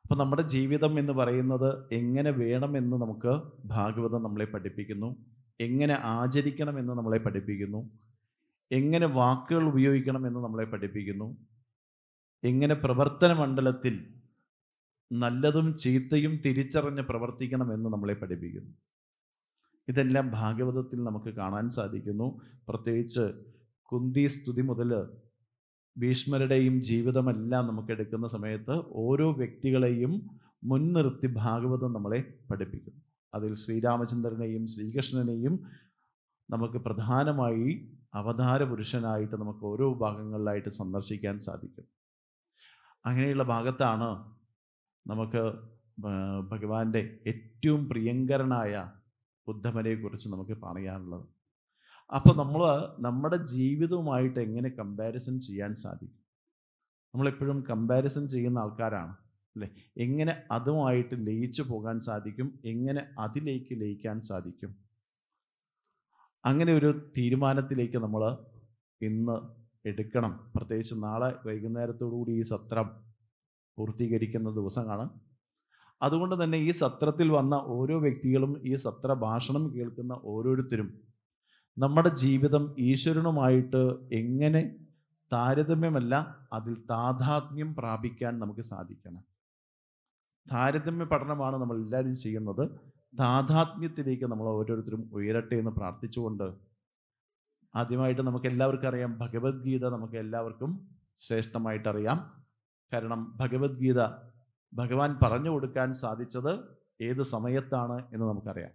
അപ്പം നമ്മുടെ ജീവിതം എന്ന് പറയുന്നത് എങ്ങനെ വേണമെന്ന് നമുക്ക് ഭാഗവതം നമ്മളെ പഠിപ്പിക്കുന്നു. എങ്ങനെ ആചരിക്കണമെന്ന് നമ്മളെ പഠിപ്പിക്കുന്നു. എങ്ങനെ വാക്കുകൾ ഉപയോഗിക്കണമെന്ന് നമ്മളെ പഠിപ്പിക്കുന്നു. എങ്ങനെ പ്രവർത്തന മണ്ഡലത്തിൽ നല്ലതും ചീത്തയും തിരിച്ചറിഞ്ഞ് പ്രവർത്തിക്കണമെന്ന് നമ്മളെ പഠിപ്പിക്കുന്നു. ഇതെല്ലാം ഭാഗവതത്തിൽ നമുക്ക് കാണാൻ സാധിക്കുന്നു. പ്രത്യേകിച്ച് കുന്തി സ്തുതി മുതൽ ഭീഷ്മരുടെയും ജീവിതമെല്ലാം നമുക്ക് എടുക്കുന്ന സമയത്ത് ഓരോ വ്യക്തികളെയും മുൻനിർത്തി ഭാഗവതം നമ്മളെ പഠിപ്പിക്കുന്നു. അതിൽ ശ്രീരാമചന്ദ്രനെയും ശ്രീകൃഷ്ണനെയും നമുക്ക് പ്രധാനമായി അവതാര പുരുഷനായിട്ട് നമുക്ക് ഓരോ ഭാഗങ്ങളിലായിട്ട് സന്ദർശിക്കാൻ സാധിക്കും. അങ്ങനെയുള്ള ഭാഗത്താണ് നമുക്ക് ഭഗവാന്റെ ഏറ്റവും പ്രിയങ്കരനായ ഉദ്ധവനെക്കുറിച്ച് നമുക്ക് പറയാനുള്ളത്. അപ്പോൾ നമ്മൾ നമ്മുടെ ജീവിതവുമായിട്ട് എങ്ങനെ കമ്പാരിസൺ ചെയ്യാൻ സാധിക്കും? നമ്മളെപ്പോഴും കമ്പാരിസൺ ചെയ്യുന്ന ആൾക്കാരാണ് അല്ലേ? എങ്ങനെ അതുമായിട്ട് ലയിച്ചു പോകാൻ സാധിക്കും? എങ്ങനെ അതിലേക്ക് ലയിക്കാൻ സാധിക്കും? അങ്ങനെ ഒരു തീരുമാനത്തിലേക്ക് നമ്മൾ ഇന്ന് എടുക്കണം. പ്രത്യേകിച്ച് നാളെ വൈകുന്നേരത്തോടുകൂടി ഈ സത്രം പൂർത്തീകരിക്കുന്ന ദിവസമാണ്. അതുകൊണ്ട് തന്നെ ഈ സത്രത്തിൽ വന്ന ഓരോ വ്യക്തികളും, ഈ സത്ര ഭാഷണം കേൾക്കുന്ന ഓരോരുത്തരും നമ്മുടെ ജീവിതം ഈശ്വരനുമായിട്ട് എങ്ങനെ താരതമ്യമല്ല, അതിൽ താതാത്മ്യം പ്രാപിക്കാൻ നമുക്ക് സാധിക്കണം. താരതമ്യ പഠനമാണ് നമ്മൾ എല്ലാവരും ചെയ്യുന്നത്. താതാത്മ്യത്തിലേക്ക് നമ്മൾ ഓരോരുത്തരും ഉയരട്ടെ എന്ന് പ്രാർത്ഥിച്ചുകൊണ്ട്, ആദ്യമായിട്ട് നമുക്ക് എല്ലാവർക്കും അറിയാം, ഭഗവത്ഗീത നമുക്ക് എല്ലാവർക്കും ശ്രേഷ്ഠമായിട്ടറിയാം. കാരണം ഭഗവത്ഗീത ഭഗവാൻ പറഞ്ഞു കൊടുക്കാൻ സാധിച്ചത് ഏത് സമയത്താണ് എന്ന് നമുക്കറിയാം.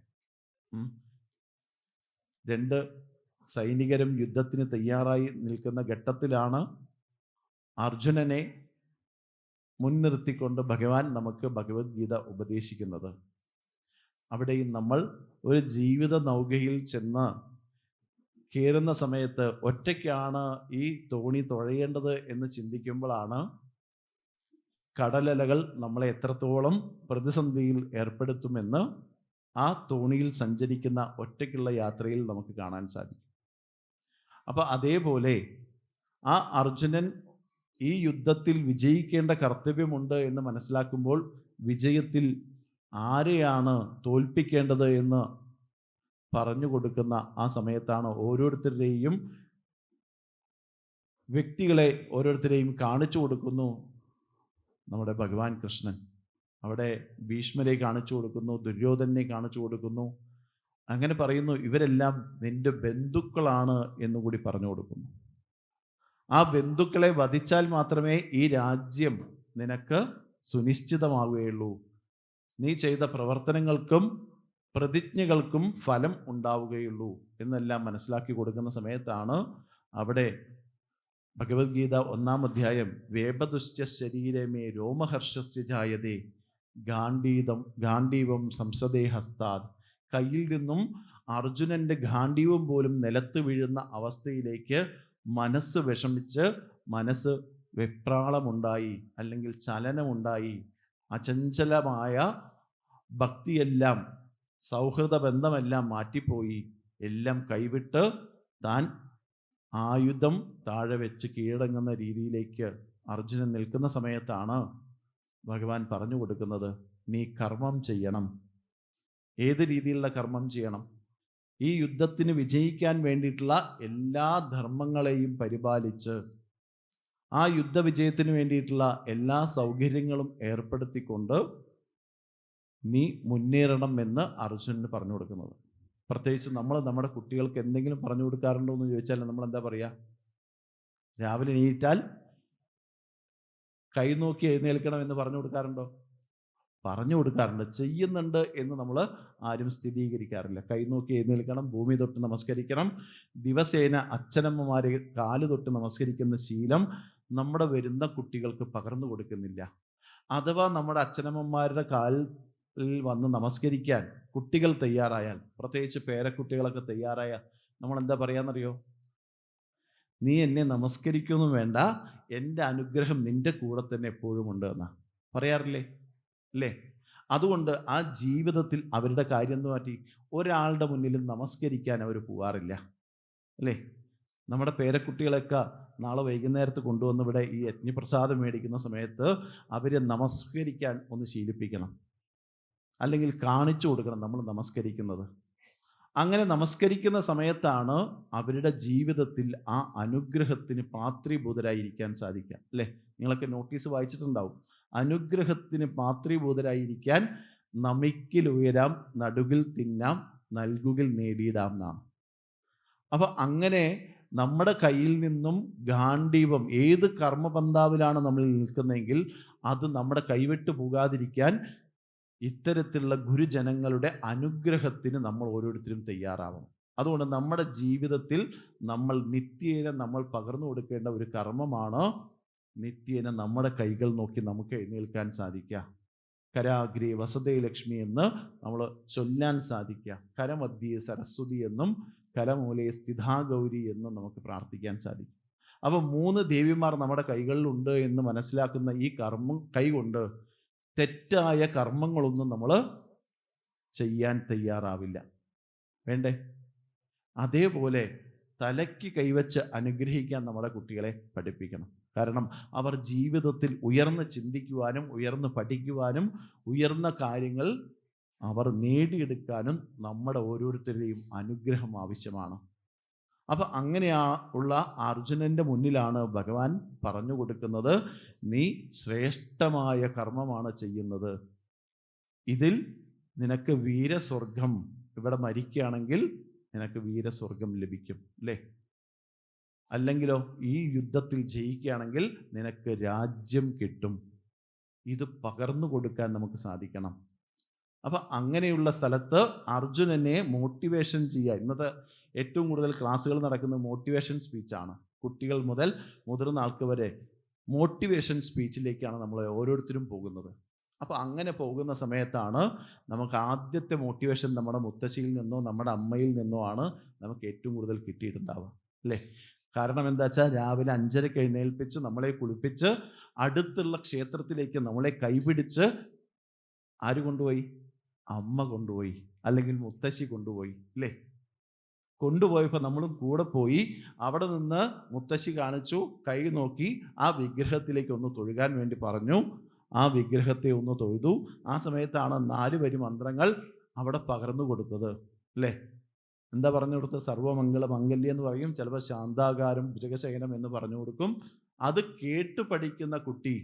രണ്ട് സൈനികരും യുദ്ധത്തിന് തയ്യാറായി നിൽക്കുന്ന ഘട്ടത്തിലാണ് അർജുനനെ മുൻനിർത്തിക്കൊണ്ട് ഭഗവാൻ നമുക്ക് ഭഗവത്ഗീത ഉപദേശിക്കുന്നത്. അവിടെയും നമ്മൾ ഒരു ജീവിത നൗകയിൽ ചെന്ന് കയറുന്ന സമയത്ത് ഒറ്റയ്ക്കാണ് ഈ തോണി തുഴയേണ്ടത് എന്ന് ചിന്തിക്കുമ്പോഴാണ് കടലലകൾ നമ്മളെ എത്രത്തോളം പ്രതിസന്ധിയിൽ ഏർപ്പെടുത്തുമെന്ന് ആ തോണിയിൽ സഞ്ചരിക്കുന്ന ഒറ്റയ്ക്കുള്ള യാത്രയിൽ നമുക്ക് കാണാൻ സാധിക്കും. അപ്പോൾ അതേപോലെ ആ അർജുനൻ ഈ യുദ്ധത്തിൽ വിജയിക്കേണ്ട കർത്തവ്യമുണ്ട് എന്ന് മനസ്സിലാക്കുമ്പോൾ വിജയത്തിൽ ആരെയാണ് തോൽപ്പിക്കേണ്ടത് എന്ന് പറഞ്ഞു കൊടുക്കുന്ന ആ സമയത്താണ് ഓരോരുത്തരുടെയും വ്യക്തികളെ ഓരോരുത്തരെയും കാണിച്ചു കൊടുക്കുന്നു നമ്മുടെ ഭഗവാൻ കൃഷ്ണൻ. അവിടെ ഭീഷ്മരെ കാണിച്ചു കൊടുക്കുന്നു, ദുര്യോധനെ കാണിച്ചു കൊടുക്കുന്നു. അങ്ങനെ പറയുന്നു, ഇവരെല്ലാം നിന്റെ ബന്ധുക്കളാണ് എന്നുകൂടി പറഞ്ഞു കൊടുക്കുന്നു. ആ ബന്ധുക്കളെ വധിച്ചാൽ മാത്രമേ ഈ രാജ്യം നിനക്ക് സുനിശ്ചിതമാവുകയുള്ളൂ. നീ ചെയ്ത പ്രവർത്തനങ്ങൾക്കും പ്രതിജ്ഞകൾക്കും ഫലം ഉണ്ടാവുകയുള്ളൂ എന്നെല്ലാം മനസ്സിലാക്കി കൊടുക്കുന്ന സമയത്താണ് അവിടെ ഭഗവത്ഗീത 1-ാം അധ്യായം വേപതുശ്ച ശരീരമേ രോമഹർഷസ്യ ജായതേ ഗാണ്ഡീവം സംസദേ ഹസ്താദ്. കയ്യിൽ നിന്നും അർജുനന്റെ ഗാണ്ഡീവം പോലും നിലത്ത് വീഴുന്ന അവസ്ഥയിലേക്ക് മനസ്സ് വിഷമിച്ച്, മനസ്സ് വെപ്രാളമുണ്ടായി, അല്ലെങ്കിൽ ചലനമുണ്ടായി. അചഞ്ചലമായ ഭക്തിയെല്ലാം, സൗഹൃദ ബന്ധമെല്ലാം മാറ്റിപ്പോയി. എല്ലാം കൈവിട്ട് താൻ ആയുധം താഴെ വെച്ച് കീഴടങ്ങുന്ന രീതിയിലേക്ക് അർജുനൻ നിൽക്കുന്ന സമയത്താണ് ഭഗവാൻ പറഞ്ഞു കൊടുക്കുന്നത്, നീ കർമ്മം ചെയ്യണം. ഏത് രീതിയിലുള്ള കർമ്മം ചെയ്യണം? ഈ യുദ്ധത്തിന് വിജയിക്കാൻ വേണ്ടിയിട്ടുള്ള എല്ലാ ധർമ്മങ്ങളെയും പരിപാലിച്ച് ആ യുദ്ധവിജയത്തിന് വേണ്ടിയിട്ടുള്ള എല്ലാ സൗകര്യങ്ങളും ഏർപ്പെടുത്തിക്കൊണ്ട് നീ മുന്നേറണം എന്ന് അർജുനന് പറഞ്ഞു കൊടുക്കുന്നത്. പ്രത്യേകിച്ച് നമ്മൾ നമ്മുടെ കുട്ടികൾക്ക് എന്തെങ്കിലും പറഞ്ഞു കൊടുക്കാറുണ്ടോ എന്ന് ചോദിച്ചാൽ നമ്മൾ എന്താ പറയുക? രാവിലെ എണീറ്റാൽ കൈ നോക്കി എഴുന്നേൽക്കണം എന്ന് പറഞ്ഞു കൊടുക്കാറുണ്ടോ? പറഞ്ഞു കൊടുക്കാറുണ്ട്. ചെയ്യുന്നുണ്ട് എന്ന് നമ്മൾ ആരും സ്ഥിരീകരിക്കാറില്ല. കൈ നോക്കി എഴുന്നേൽക്കണം, ഭൂമി തൊട്ട് നമസ്കരിക്കണം, ദിവസേന അച്ഛനമ്മമാരെ കാല് തൊട്ട് നമസ്കരിക്കുന്ന ശീലം നമ്മുടെ വരുന്ന കുട്ടികൾക്ക് പകർന്നു കൊടുക്കുന്നില്ല. അഥവാ നമ്മുടെ അച്ഛനമ്മമാരുടെ കാലിൽ വന്ന് നമസ്കരിക്കാൻ കുട്ടികൾ തയ്യാറായാൽ, പ്രത്യേകിച്ച് പേരക്കുട്ടികളൊക്കെ തയ്യാറായാൽ നമ്മൾ എന്താ പറയാന്നറിയോ? നീ എന്നെ നമസ്കരിക്കൊന്നും വേണ്ട, എൻ്റെ അനുഗ്രഹം നിന്റെ കൂടെ തന്നെ എപ്പോഴും ഉണ്ട് എന്നാ പറയാറില്ലേ? അല്ലേ? അതുകൊണ്ട് ആ ജീവിതത്തിൽ അവരുടെ കാര്യം എന്ന് മാറ്റി ഒരാളുടെ മുന്നിലും നമസ്കരിക്കാൻ അവർ പോവാറില്ല. അല്ലേ? നമ്മുടെ പേരക്കുട്ടികളൊക്കെ നാളെ വൈകുന്നേരത്ത് കൊണ്ടുവന്ന് ഇവിടെ ഈ യജ്ഞപ്രസാദം മേടിക്കുന്ന സമയത്ത് അവരെ നമസ്കരിക്കാൻ ഒന്ന് ശീലിപ്പിക്കണം, അല്ലെങ്കിൽ കാണിച്ചു കൊടുക്കണം നമ്മൾ നമസ്കരിക്കുന്നത്. അങ്ങനെ നമസ്കരിക്കുന്ന സമയത്താണ് അവരുടെ ജീവിതത്തിൽ ആ അനുഗ്രഹത്തിന് പാത്രീഭൂതരായിരിക്കാൻ സാധിക്കുക. അല്ലേ? നിങ്ങളൊക്കെ നോട്ടീസ് വായിച്ചിട്ടുണ്ടാവും. അനുഗ്രഹത്തിന് പാത്രീഭൂതരായിരിക്കാൻ നമിക്കിൽ ഉയരാം, നടുകിൽ തിന്നാം, നൽകുകിൽ നേടിയിടാം എന്നാണ്. അപ്പൊ അങ്ങനെ നമ്മുടെ കയ്യിൽ നിന്നും ഗാണ്ഡീവം, ഏത് കർമ്മപന്താവിലാണ് നമ്മൾ നിൽക്കുന്നതെങ്കിൽ അത് നമ്മുടെ കൈവിട്ട് പോകാതിരിക്കാൻ ഇത്തരത്തിലുള്ള ഗുരുജനങ്ങളുടെ അനുഗ്രഹത്തിന് നമ്മൾ ഓരോരുത്തരും തയ്യാറാവണം. അതുകൊണ്ട് നമ്മുടെ ജീവിതത്തിൽ നമ്മൾ നിത്യേന നമ്മൾ പകർന്നു കൊടുക്കേണ്ട ഒരു കർമ്മമാണ് നിത്യേന നമ്മുടെ കൈകൾ നോക്കി നമുക്ക് എഴുന്നേൽക്കാൻ സാധിക്കുക. കരാഗ്രേ വസതേ ലക്ഷ്മി എന്ന് നമ്മൾ ചൊല്ലാൻ സാധിക്കുക. കരമധ്യേ സരസ്വതി എന്നും കരമൂലേ സ്ഥിതാ ഗൗരി എന്നും നമുക്ക് പ്രാർത്ഥിക്കാൻ സാധിക്കും. അപ്പോൾ 3 ദേവിമാർ നമ്മുടെ കൈകളിലുണ്ട് എന്ന് മനസ്സിലാക്കുന്ന ഈ കർമ്മം കൈകൊണ്ട് തെറ്റായ കർമ്മങ്ങളൊന്നും നമ്മൾ ചെയ്യാൻ തയ്യാറാവില്ല. വേണ്ടേ? അതേപോലെ തലയ്ക്ക് കൈവച്ച് അനുഗ്രഹിക്കാൻ നമ്മുടെ കുട്ടികളെ പഠിപ്പിക്കണം. കാരണം അവർ ജീവിതത്തിൽ ഉയർന്ന് ചിന്തിക്കുവാനും ഉയർന്ന് പഠിക്കുവാനും ഉയർന്ന കാര്യങ്ങൾ അവർ നേടിയെടുക്കാനും നമ്മുടെ ഓരോരുത്തരുടെയും അനുഗ്രഹം ആവശ്യമാണ്. അപ്പം ഉള്ള അർജുനൻ്റെ മുന്നിലാണ് ഭഗവാൻ പറഞ്ഞു കൊടുക്കുന്നത്, നീ ശ്രേഷ്ഠമായ കർമ്മമാണ് ചെയ്യുന്നത്, ഇതിൽ നിനക്ക് വീരസ്വർഗം, ഇവിടെ മരിക്കുകയാണെങ്കിൽ നിനക്ക് വീരസ്വർഗം ലഭിക്കും, അല്ലേ? അല്ലെങ്കിലോ ഈ യുദ്ധത്തിൽ ജയിക്കുകയാണെങ്കിൽ നിനക്ക് രാജ്യം കിട്ടും. ഇത് പകർന്നു കൊടുക്കാൻ നമുക്ക് സാധിക്കണം. അപ്പം അങ്ങനെയുള്ള സ്ഥലത്ത് അർജുനനെ മോട്ടിവേഷൻ ചെയ്യുക. ഇന്നത്തെ ഏറ്റവും കൂടുതൽ ക്ലാസ്സുകൾ നടക്കുന്നത് മോട്ടിവേഷൻ സ്പീച്ചാണ്. കുട്ടികൾ മുതൽ മുതിർന്ന ആൾക്ക് വരെ മോട്ടിവേഷൻ സ്പീച്ചിലേക്കാണ് നമ്മൾ ഓരോരുത്തരും പോകുന്നത്. അപ്പോൾ അങ്ങനെ പോകുന്ന സമയത്താണ് നമുക്ക് ആദ്യത്തെ മോട്ടിവേഷൻ നമ്മുടെ മുത്തശ്ശിയിൽ നിന്നോ നമ്മുടെ അമ്മയിൽ നിന്നോ ആണ് നമുക്ക് ഏറ്റവും കൂടുതൽ കിട്ടിയിട്ടുണ്ടാവുക, അല്ലേ? കാരണം എന്താ വെച്ചാൽ രാവിലെ 5:30 എഴുന്നേൽപ്പിച്ച് നമ്മളെ കുളിപ്പിച്ച് അടുത്തുള്ള ക്ഷേത്രത്തിലേക്ക് നമ്മളെ കൈപിടിച്ച് ആര് കൊണ്ടുപോയി? അമ്മ കൊണ്ടുപോയി, അല്ലെങ്കിൽ മുത്തശ്ശി കൊണ്ടുപോയി, അല്ലേ? കൊണ്ടുപോയപ്പോൾ നമ്മളും കൂടെ പോയി. അവിടെ നിന്ന് മുത്തശ്ശി കാണിച്ചു, കൈ നോക്കി ആ വിഗ്രഹത്തിലേക്ക് ഒന്ന് തൊഴുകാൻ വേണ്ടി പറഞ്ഞു. ആ വിഗ്രഹത്തെ ഒന്ന് തൊഴുതു. ആ സമയത്താണ് 4 വരി മന്ത്രങ്ങൾ അവിടെ പകർന്നു കൊടുത്തത്, അല്ലേ? എന്താ പറഞ്ഞു കൊടുത്തത്? സർവമംഗള മംഗല്യം എന്ന് പറയും, ചിലപ്പോൾ ശാന്താകാരം ഭുജഗശയനം എന്ന് പറഞ്ഞു കൊടുക്കും. അത് കേട്ട് പഠിക്കുന്ന കുട്ടി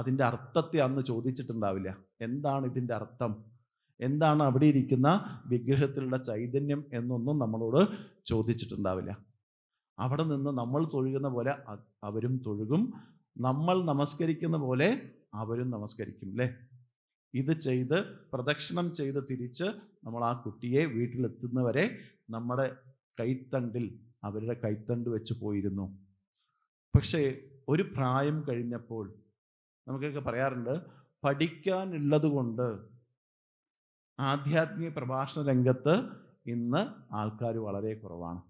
അതിൻ്റെ അർത്ഥത്തെ അന്ന് ചോദിച്ചിട്ടുണ്ടാവില്ല. എന്താണ് ഇതിൻ്റെ അർത്ഥം, എന്താണ് അവിടെ ഇരിക്കുന്ന വിഗ്രഹത്തിലുള്ള ചൈതന്യം എന്നൊന്നും നമ്മളോട് ചോദിച്ചിട്ടുണ്ടാവില്ല. അവിടെ നിന്ന് നമ്മൾ തൊഴുകുന്ന പോലെ അവരും തൊഴുകും, നമ്മൾ നമസ്കരിക്കുന്ന പോലെ അവരും നമസ്കരിക്കും, അല്ലേ? ഇത് ചെയ്ത് പ്രദക്ഷിണം ചെയ്ത് തിരിച്ച് നമ്മൾ ആ കുട്ടിയെ വീട്ടിലെത്തുന്നവരെ നമ്മുടെ കൈത്തണ്ടിൽ അവരുടെ കൈത്തണ്ട് വെച്ച് പോയിരുന്നു. പക്ഷേ ഒരു പ്രായം കഴിഞ്ഞപ്പോൾ നമുക്കൊക്കെ പറയാറുണ്ട്, പഠിക്കാനുള്ളത് കൊണ്ട് ആധ്യാത്മിക പ്രഭാഷണ രംഗത്ത് ഇന്ന് ആൾക്കാർ വളരെ കുറവാണ്.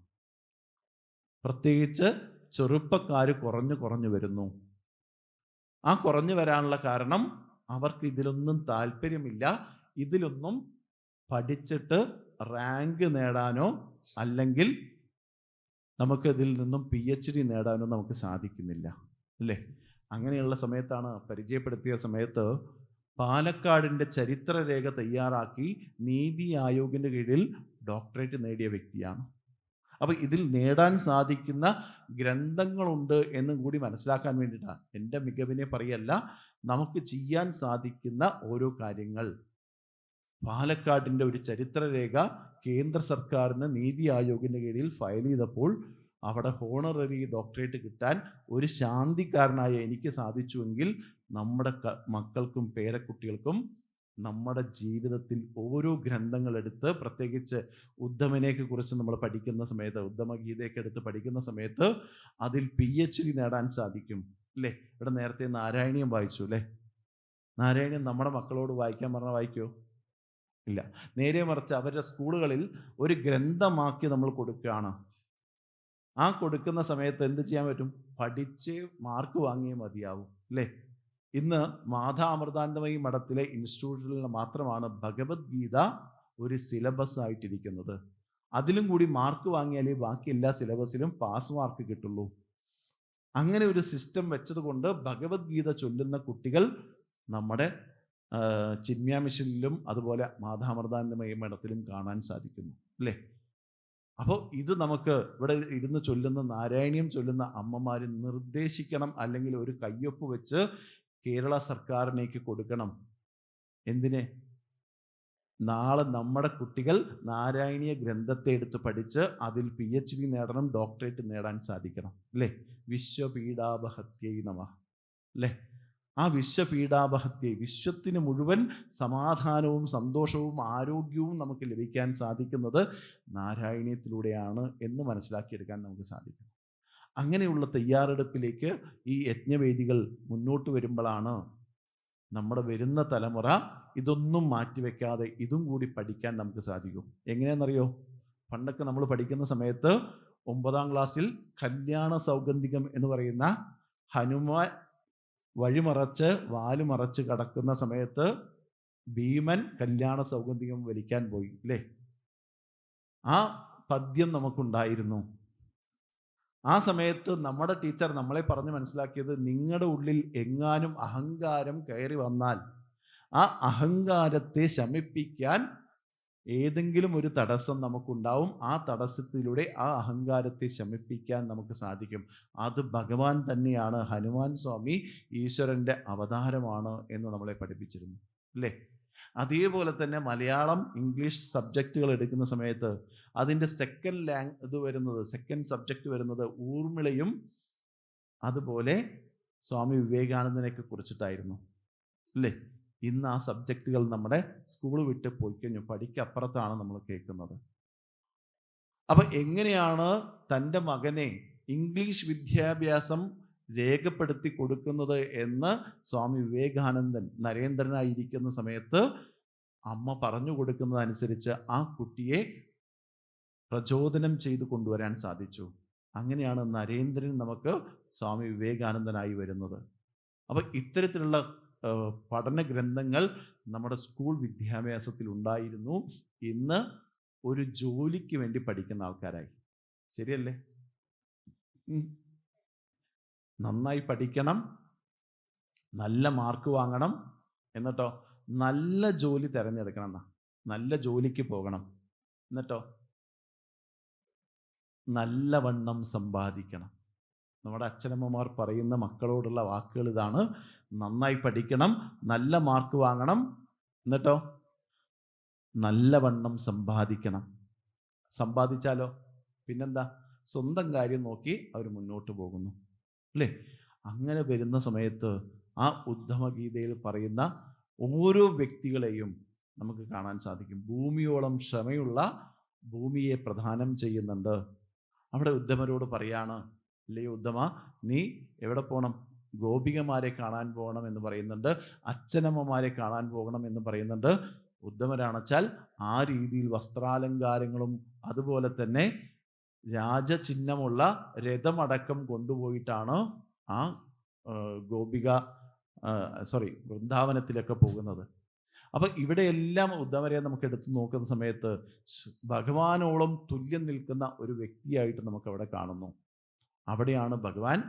പ്രത്യേകിച്ച് ചെറുപ്പക്കാർ കുറഞ്ഞു വരുന്നു. ആ കുറഞ്ഞു വരാനുള്ള കാരണം അവർക്ക് ഇതിലൊന്നും താല്പര്യമില്ല. ഇതിലൊന്നും പഠിച്ചിട്ട് റാങ്ക് നേടാനോ അല്ലെങ്കിൽ നമുക്ക് ഇതിൽ നിന്നും PhD നേടാനോ നമുക്ക് സാധിക്കുന്നില്ല, അല്ലേ? അങ്ങനെയുള്ള സമയത്താണ് പരിചയപ്പെടുത്തിയ സമയത്ത് പാലക്കാടിൻ്റെ ചരിത്രരേഖ തയ്യാറാക്കി നീതി ആയോഗിൻ്റെ കീഴിൽ ഡോക്ടറേറ്റ് നേടിയ വ്യക്തിയാണ്. അപ്പം ഇതിൽ നേടാൻ സാധിക്കുന്ന ഗ്രന്ഥങ്ങളുണ്ട് എന്നും കൂടി മനസ്സിലാക്കാൻ വേണ്ടിയിട്ടാണ്. എൻ്റെ മികവിനെ പറയല്ല, നമുക്ക് ചെയ്യാൻ സാധിക്കുന്ന ഓരോ കാര്യങ്ങൾ. പാലക്കാടിൻ്റെ ഒരു ചരിത്രരേഖ കേന്ദ്ര സർക്കാരിന് നീതി ആയോഗിൻ്റെ കീഴിൽ ഫയൽ ചെയ്തപ്പോൾ അവിടെ ഹോണററി ഡോക്ടറേറ്റ് കിട്ടാൻ ഒരു ശാന്തിക്കാരനായ എനിക്ക് സാധിച്ചുവെങ്കിൽ നമ്മുടെ മക്കൾക്കും പേരക്കുട്ടികൾക്കും നമ്മുടെ ജീവിതത്തിൽ ഓരോ ഗ്രന്ഥങ്ങളെടുത്ത്, പ്രത്യേകിച്ച് ഉദ്ധമനെയൊക്കെ കുറിച്ച് നമ്മൾ പഠിക്കുന്ന സമയത്ത്, ഉദ്ധമഗീതയൊക്കെ എടുത്ത് പഠിക്കുന്ന സമയത്ത് അതിൽ PhD നേടാൻ സാധിക്കും, അല്ലേ? ഇവിടെ നേരത്തെ നാരായണീയം വായിച്ചു, അല്ലേ? നാരായണീയം നമ്മുടെ മക്കളോട് വായിക്കാൻ പറഞ്ഞാൽ വായിക്കുമോ? ഇല്ല. നേരെ മറിച്ച് അവരുടെ സ്കൂളുകളിൽ ഒരു ഗ്രന്ഥമാക്കി നമ്മൾ കൊടുക്കുകയാണ്. ആ കൊടുക്കുന്ന സമയത്ത് എന്ത് ചെയ്യാൻ പറ്റും? പഠിച്ച് മാർക്ക് വാങ്ങിയേ മതിയാവും, അല്ലേ? ഇന്ന് മാതാ അമൃതാനന്ദമയി മഠത്തിലെ ഇൻസ്റ്റിറ്റ്യൂട്ടിൽ മാത്രമാണ് ഭഗവത്ഗീത ഒരു സിലബസ് ആയിട്ടിരിക്കുന്നത്. അതിലും കൂടി മാർക്ക് വാങ്ങിയാലേ ബാക്കി എല്ലാ സിലബസിലും പാസ് മാർക്ക് കിട്ടുള്ളൂ. അങ്ങനെ ഒരു സിസ്റ്റം വെച്ചത് കൊണ്ട് ഭഗവത്ഗീത ചൊല്ലുന്ന കുട്ടികൾ നമ്മുടെ ചിന്മയ മിഷനിലും അതുപോലെ മാതാമൃതാനന്ദമയ മഠത്തിലും കാണാൻ സാധിക്കുന്നു അല്ലേ. അപ്പോൾ ഇത് നമുക്ക് ഇവിടെ ഇരുന്ന് ചൊല്ലുന്ന നാരായണീയം ചൊല്ലുന്ന അമ്മമാർ നിർദ്ദേശിക്കണം, അല്ലെങ്കിൽ ഒരു കയ്യൊപ്പ് വെച്ച് കേരള സർക്കാരിനേക്ക് കൊടുക്കണം. എന്തിനെ? നാളെ നമ്മുടെ കുട്ടികൾ നാരായണീയ ഗ്രന്ഥത്തെ എടുത്ത് പഠിച്ച് അതിൽ PhD നേടണം, ഡോക്ടറേറ്റ് നേടാൻ സാധിക്കണം അല്ലേ. വിശ്വപീഡാപഹത്യൈ നമഃ അല്ലേ. ആ വിശ്വപീഡാപഹത്യ, വിശ്വത്തിന് മുഴുവൻ സമാധാനവും സന്തോഷവും ആരോഗ്യവും നമുക്ക് ലഭിക്കാൻ സാധിക്കുന്നത് നാരായണീയത്തിലൂടെയാണ് എന്ന് മനസ്സിലാക്കിയെടുക്കാൻ നമുക്ക് സാധിക്കും. അങ്ങനെയുള്ള തയ്യാറെടുപ്പിലേക്ക് ഈ യജ്ഞവേദികൾ മുന്നോട്ട് വരുമ്പോഴാണ് നമ്മുടെ വരുന്ന തലമുറ ഇതൊന്നും മാറ്റിവെക്കാതെ ഇതും കൂടി പഠിക്കാൻ നമുക്ക് സാധിക്കും. എങ്ങനെയാണെന്നറിയോ? പണ്ടൊക്കെ നമ്മൾ പഠിക്കുന്ന സമയത്ത് 9ാം ക്ലാസ്സിൽ കല്യാണ സൗഗന്ധികം എന്ന് പറയുന്ന ഹനുമാൻ വഴിമറച്ച് വാലുമറച്ച് കടക്കുന്ന സമയത്ത് ഭീമൻ കല്യാണ സൗഗന്ധികം വലിക്കാൻ പോയി അല്ലേ. ആ പദ്യം നമുക്കുണ്ടായിരുന്നു. ആ സമയത്ത് നമ്മുടെ ടീച്ചർ നമ്മളെ പറഞ്ഞ് മനസ്സിലാക്കിയത്, നിങ്ങളുടെ ഉള്ളിൽ എങ്ങാനും അഹങ്കാരം കയറി വന്നാൽ ആ അഹങ്കാരത്തെ ശമിപ്പിക്കാൻ ഏതെങ്കിലും ഒരു തടസ്സം നമുക്കുണ്ടാവും. ആ തടസ്സത്തിലൂടെ ആ അഹങ്കാരത്തെ ശമിപ്പിക്കാൻ നമുക്ക് സാധിക്കും. അത് ഭഗവാൻ തന്നെയാണ്. ഹനുമാൻ സ്വാമി ഈശ്വരൻ്റെ അവതാരമാണ് എന്ന് നമ്മളെ പഠിപ്പിച്ചിരുന്നു അല്ലേ. അതേപോലെ തന്നെ മലയാളം ഇംഗ്ലീഷ് സബ്ജക്റ്റുകൾ എടുക്കുന്ന സമയത്ത് അതിൻ്റെ സെക്കൻഡ് സബ്ജക്റ്റ് വരുന്നത് ഊർമിളയും അതുപോലെ സ്വാമി വിവേകാനന്ദനെയൊക്കെ കുറിച്ചിട്ടായിരുന്നു അല്ലേ. ഇന്ന് ആ സബ്ജക്റ്റുകൾ നമ്മുടെ സ്കൂൾ വിട്ട് പോയി കഴിഞ്ഞു, പഠിക്കപ്പുറത്താണ് നമ്മൾ കേൾക്കുന്നത്. അപ്പം എങ്ങനെയാണ് തൻ്റെ മകനെ ഇംഗ്ലീഷ് വിദ്യാഭ്യാസം രേഖപ്പെടുത്തി കൊടുക്കുന്നത് എന്ന് സ്വാമി വിവേകാനന്ദൻ നരേന്ദ്രനായിരിക്കുന്ന സമയത്ത് അമ്മ പറഞ്ഞു കൊടുക്കുന്നതനുസരിച്ച് ആ കുട്ടിയെ പ്രചോദനം ചെയ്തു കൊണ്ടുവരാൻ സാധിച്ചു. അങ്ങനെയാണ് നരേന്ദ്രൻ നമുക്ക് സ്വാമി വിവേകാനന്ദനായി വരുന്നത്. അപ്പം ഇത്തരത്തിലുള്ള പഠന ഗ്രന്ഥങ്ങൾ നമ്മുടെ സ്കൂൾ വിദ്യാഭ്യാസത്തിൽ ഉണ്ടായിരുന്നു. ഇന്ന് ഒരു ജോലിക്ക് വേണ്ടി പഠിക്കുന്ന ആൾക്കാരായി. ശരിയല്ലേ? നന്നായി പഠിക്കണം, നല്ല മാർക്ക് വാങ്ങണം, എന്നിട്ടോ നല്ല ജോലി തിരഞ്ഞെടുക്കണം എന്നാ, നല്ല ജോലിക്ക് പോകണം, എന്നിട്ടോ നല്ലവണ്ണം സമ്പാദിക്കണം. നമ്മുടെ അച്ഛനമ്മമാർ പറയുന്ന മക്കളോടുള്ള വാക്കുകൾ ഇതാണ്: നന്നായി പഠിക്കണം, നല്ല മാർക്ക് വാങ്ങണം, എന്നിട്ടോ നല്ലവണ്ണം സമ്പാദിക്കണം. സമ്പാദിച്ചാലോ പിന്നെന്താ, സ്വന്തം കാര്യം നോക്കി അവർ മുന്നോട്ട് പോകുന്നു അല്ലേ. അങ്ങനെ വരുന്ന സമയത്ത് ആ ഉദ്ധമഗീതയിൽ പറയുന്ന ഓരോ വ്യക്തികളെയും നമുക്ക് കാണാൻ സാധിക്കും. ഭൂമിയോളം ക്ഷമയുള്ള ഭൂമിയെ പ്രദാനം ചെയ്യുന്നുണ്ട്. അവിടെ ഉദ്ധമരോട് പറയാണ്, അല്ലേ ഉദ്ധമ, നീ എവിടെ പോകണം? ഗോപികമാരെ കാണാൻ പോകണം എന്ന് പറയുന്നുണ്ട്, അച്ഛനമ്മമാരെ കാണാൻ പോകണം എന്ന് പറയുന്നുണ്ട്. ഉദ്ധമരാണെച്ചാൽ ആ രീതിയിൽ വസ്ത്രാലങ്കാരങ്ങളും അതുപോലെ തന്നെ രാജചിഹ്നമുള്ള രഥമടക്കം കൊണ്ടുപോയിട്ടാണ് ആ വൃന്ദാവനത്തിലൊക്കെ പോകുന്നത്. അപ്പം ഇവിടെയെല്ലാം ഉദ്ധവരെ നമുക്ക് എടുത്തു നോക്കുന്ന സമയത്ത് ഭഗവാനോളം തുല്യം നിൽക്കുന്ന ഒരു വ്യക്തിയായിട്ട് നമുക്ക് അവിടെ കാണുന്നു. അവിടെയാണ് ഭഗവാൻ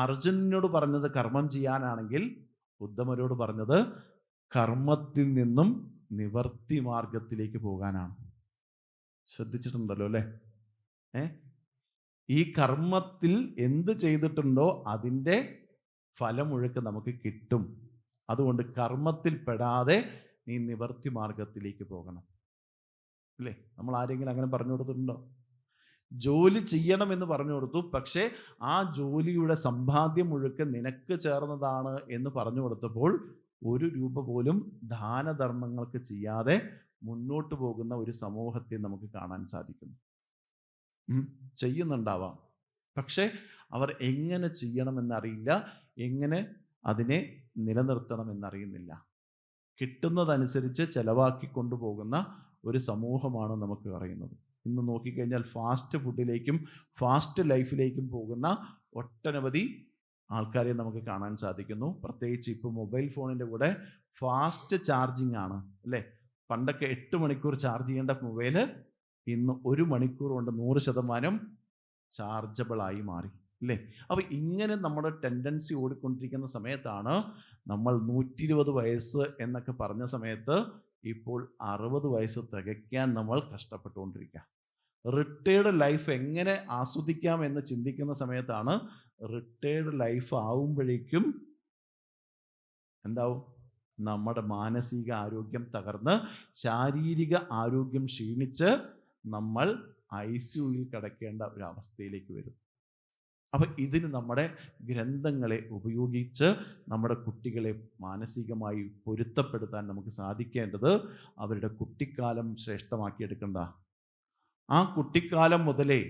അർജുനനോട് പറഞ്ഞത് കർമ്മം ചെയ്യാനാണെങ്കിൽ ഉദ്ധമരോട് പറഞ്ഞത് കർമ്മത്തിൽ നിന്നും നിവർത്തി മാർഗത്തിലേക്ക് പോകാനാണ്. ശ്രദ്ധിച്ചിട്ടുണ്ടല്ലോ അല്ലേ? ഈ കർമ്മത്തിൽ എന്ത് ചെയ്തിട്ടുണ്ടോ അതിൻ്റെ ഫലമൊഴുക്ക് നമുക്ക് കിട്ടും. അതുകൊണ്ട് കർമ്മത്തിൽ പെടാതെ നീ നിവർത്തി മാർഗത്തിലേക്ക് പോകണം അല്ലേ. നമ്മൾ ആരെങ്കിലും അങ്ങനെ പറഞ്ഞു കൊടുത്തിട്ടുണ്ടോ? ജോലി ചെയ്യണമെന്ന് പറഞ്ഞു കൊടുത്തു, പക്ഷേ ആ ജോലിയുടെ സമ്പാദ്യം മുഴുക്കെ നിനക്ക് ചേർന്നതാണ് എന്ന് പറഞ്ഞു കൊടുത്തപ്പോൾ 1 രൂപ പോലും ദാനധർമ്മങ്ങൾക്ക് ചെയ്യാതെ മുന്നോട്ട് പോകുന്ന ഒരു സമൂഹത്തെ നമുക്ക് കാണാൻ സാധിക്കും. ചെയ്യുന്നുണ്ടാവാം, പക്ഷേ അവർ എങ്ങനെ ചെയ്യണമെന്നറിയില്ല, എങ്ങനെ അതിനെ നിലനിർത്തണമെന്നറിയുന്നില്ല. കിട്ടുന്നതനുസരിച്ച് ചെലവാക്കി കൊണ്ടുപോകുന്ന ഒരു സമൂഹമാണ് നമുക്ക് അറിയുന്നത്. ഇന്ന് നോക്കിക്കഴിഞ്ഞാൽ ഫാസ്റ്റ് ഫുഡിലേക്കും ഫാസ്റ്റ് ലൈഫിലേക്കും പോകുന്ന ഒട്ടനവധി ആൾക്കാരെ നമുക്ക് കാണാൻ സാധിക്കുന്നു. പ്രത്യേകിച്ച് ഇപ്പോൾ മൊബൈൽ ഫോണിൻ്റെ കൂടെ ഫാസ്റ്റ് ചാർജിങ് ആണ് അല്ലേ. പണ്ടൊക്കെ 8 മണിക്കൂർ ചാർജ് ചെയ്യേണ്ട മൊബൈൽ ഇന്ന് 1 മണിക്കൂർ കൊണ്ട് 100% ചാർജബിളായി മാറി അല്ലേ? അപ്പോൾ ഇങ്ങനെ നമ്മുടെ ടെൻഡൻസി ഓടിക്കൊണ്ടിരിക്കുന്ന സമയത്താണ് നമ്മൾ 120 വയസ്സ് എന്നൊക്കെ പറഞ്ഞ സമയത്ത് ഇപ്പോൾ 60 വയസ്സ് തികയ്ക്കാൻ നമ്മൾ കഷ്ടപ്പെട്ടുകൊണ്ടിരിക്കുക. റിട്ടയേർഡ് ലൈഫ് എങ്ങനെ ആസ്വദിക്കാം എന്ന് ചിന്തിക്കുന്ന സമയത്താണ് റിട്ടയേർഡ് ലൈഫ് ആവുമ്പോഴേക്കും എന്താവും? നമ്മുടെ മാനസിക ആരോഗ്യം തകർന്ന് ശാരീരിക ആരോഗ്യം ക്ഷീണിച്ച് നമ്മൾ ICUയിൽ കിടക്കേണ്ട ഒരു അവസ്ഥയിലേക്ക് വരും. അപ്പം ഇതിന് നമ്മുടെ ഗ്രന്ഥങ്ങളെ ഉപയോഗിച്ച് നമ്മുടെ കുട്ടികളെ മാനസികമായി പൊരുത്തപ്പെടുത്താൻ നമുക്ക് സാധിക്കേണ്ടത് അവരുടെ കുട്ടിക്കാലം ശ്രേഷ്ഠമാക്കിയെടുക്കണ്ട. ആ കുട്ടിക്കാലം മുതലേ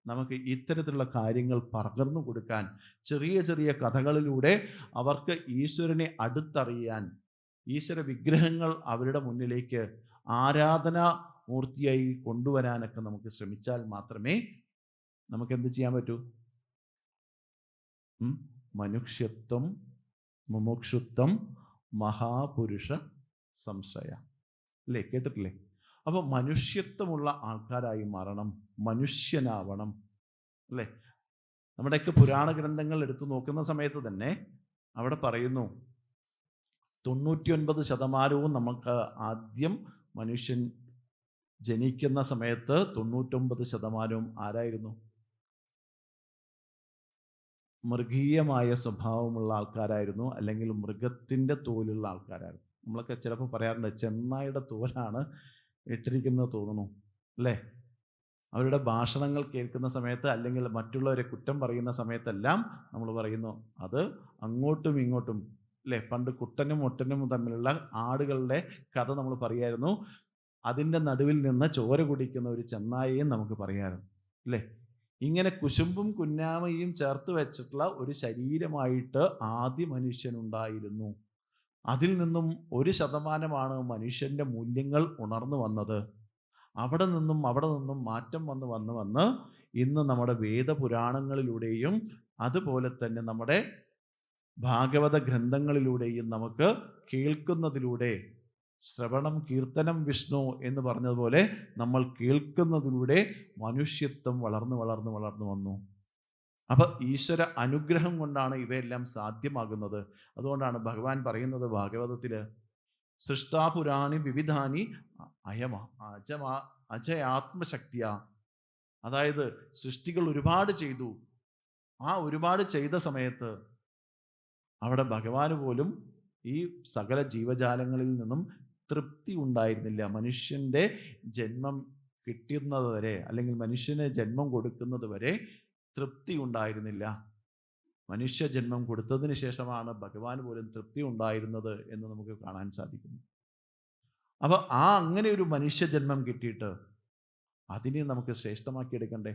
നമുക്ക് ഇത്തരത്തിലുള്ള കാര്യങ്ങൾ പകർന്നു കൊടുക്കാൻ ചെറിയ ചെറിയ കഥകളിലൂടെ അവർക്ക് ഈശ്വരനെ അടുത്തറിയാൻ, ഈശ്വര വിഗ്രഹങ്ങൾ അവരുടെ മുന്നിലേക്ക് ആരാധനാ മൂർത്തിയായി കൊണ്ടുവരാനൊക്കെ നമുക്ക് ശ്രമിച്ചാൽ മാത്രമേ നമുക്ക് എന്ത് ചെയ്യാൻ പറ്റൂ? മനുഷ്യത്വം മുമുക്ഷുത്വം മഹാപുരുഷ സംശയ, അല്ലേ? കേട്ടിട്ടില്ലേ? അപ്പോൾ മനുഷ്യത്വമുള്ള ആൾക്കാരായി മാറണം, മനുഷ്യനാവണം, അല്ലേ? നമ്മുടെയൊക്കെ പുരാണ ഗ്രന്ഥങ്ങൾ എടുത്തു നോക്കുന്ന സമയത്ത് തന്നെ അവിടെ പറയുന്നു 99% നമുക്ക് ആദ്യം മനുഷ്യൻ ജനിക്കുന്ന സമയത്ത് 99% ആരായിരുന്നു? മൃഗീയമായ സ്വഭാവമുള്ള ആൾക്കാരായിരുന്നു, അല്ലെങ്കിൽ മൃഗത്തിൻ്റെ തോലുള്ള ആൾക്കാരായിരുന്നു. നമ്മളൊക്കെ ചിലപ്പോൾ പറയാറുണ്ട് ചെന്നായുടെ തോലാണ് ഇട്ടിരിക്കുന്നത് തോന്നുന്നു, അല്ലേ? അവരുടെ ഭാഷണങ്ങൾ കേൾക്കുന്ന സമയത്ത് അല്ലെങ്കിൽ മറ്റുള്ളവരെ കുറ്റം പറയുന്ന സമയത്തെല്ലാം നമ്മൾ പറയുന്നു അത് അങ്ങോട്ടും ഇങ്ങോട്ടും, അല്ലേ? പണ്ട് കുട്ടനും ഒട്ടനും തമ്മിലുള്ള ആടുകളുടെ കഥ നമ്മൾ പറയായിരുന്നു. അതിൻ്റെ നടുവിൽ നിന്ന് ചോര കുടിക്കുന്ന ഒരു ചെന്നായിയും നമുക്ക് പറയാറുണ്ട്, അല്ലേ? ഇങ്ങനെ കുശുമ്പും കുന്നാമയും ചേർത്ത് വെച്ചിട്ടുള്ള ഒരു ശരീരമായിട്ട് ആദ്യ മനുഷ്യനുണ്ടായിരുന്നു. അതിൽ നിന്നും 1% മനുഷ്യൻ്റെ മൂല്യങ്ങൾ ഉണർന്നു വന്നത്. അവിടെ നിന്നും മാറ്റം വന്ന് ഇന്ന് നമ്മുടെ വേദപുരാണങ്ങളിലൂടെയും അതുപോലെ തന്നെ നമ്മുടെ ഭാഗവത ഗ്രന്ഥങ്ങളിലൂടെയും നമുക്ക് കേൾക്കുന്നതിലൂടെ, ശ്രവണം കീർത്തനം വിഷ്ണു എന്ന് പറഞ്ഞതുപോലെ നമ്മൾ കേൾക്കുന്നതിലൂടെ മനുഷ്യത്വം വളർന്നു വന്നു. അപ്പം ഈശ്വര അനുഗ്രഹം കൊണ്ടാണ് ഇവയെല്ലാം സാധ്യമാകുന്നത്. അതുകൊണ്ടാണ് ഭഗവാൻ പറയുന്നത് ഭാഗവതത്തിൽ സൃഷ്ടാപുരാണി വിവിധാനി അജയാത്മശക്തിയ, അതായത് സൃഷ്ടികൾ ഒരുപാട് ചെയ്തു. ആ ഒരുപാട് ചെയ്ത സമയത്ത് അവിടെ ഭഗവാന് പോലും ഈ സകല ജീവജാലങ്ങളിൽ നിന്നും തൃപ്തി ഉണ്ടായിരുന്നില്ല. മനുഷ്യൻ്റെ ജന്മം കിട്ടുന്നത് വരെ, അല്ലെങ്കിൽ മനുഷ്യന് ജന്മം കൊടുക്കുന്നത് വരെ തൃപ്തി ഉണ്ടായിരുന്നില്ല. മനുഷ്യ ജന്മം കൊടുത്തതിന് ശേഷമാണ് ഭഗവാന് പോലും തൃപ്തി ഉണ്ടായിരുന്നത് എന്ന് നമുക്ക് കാണാൻ സാധിക്കുന്നു. അപ്പോൾ അങ്ങനെ ഒരു മനുഷ്യ ജന്മം കിട്ടിയിട്ട് അതിനെ നമുക്ക് ശ്രേഷ്ഠമാക്കി എടുക്കണ്ടേ,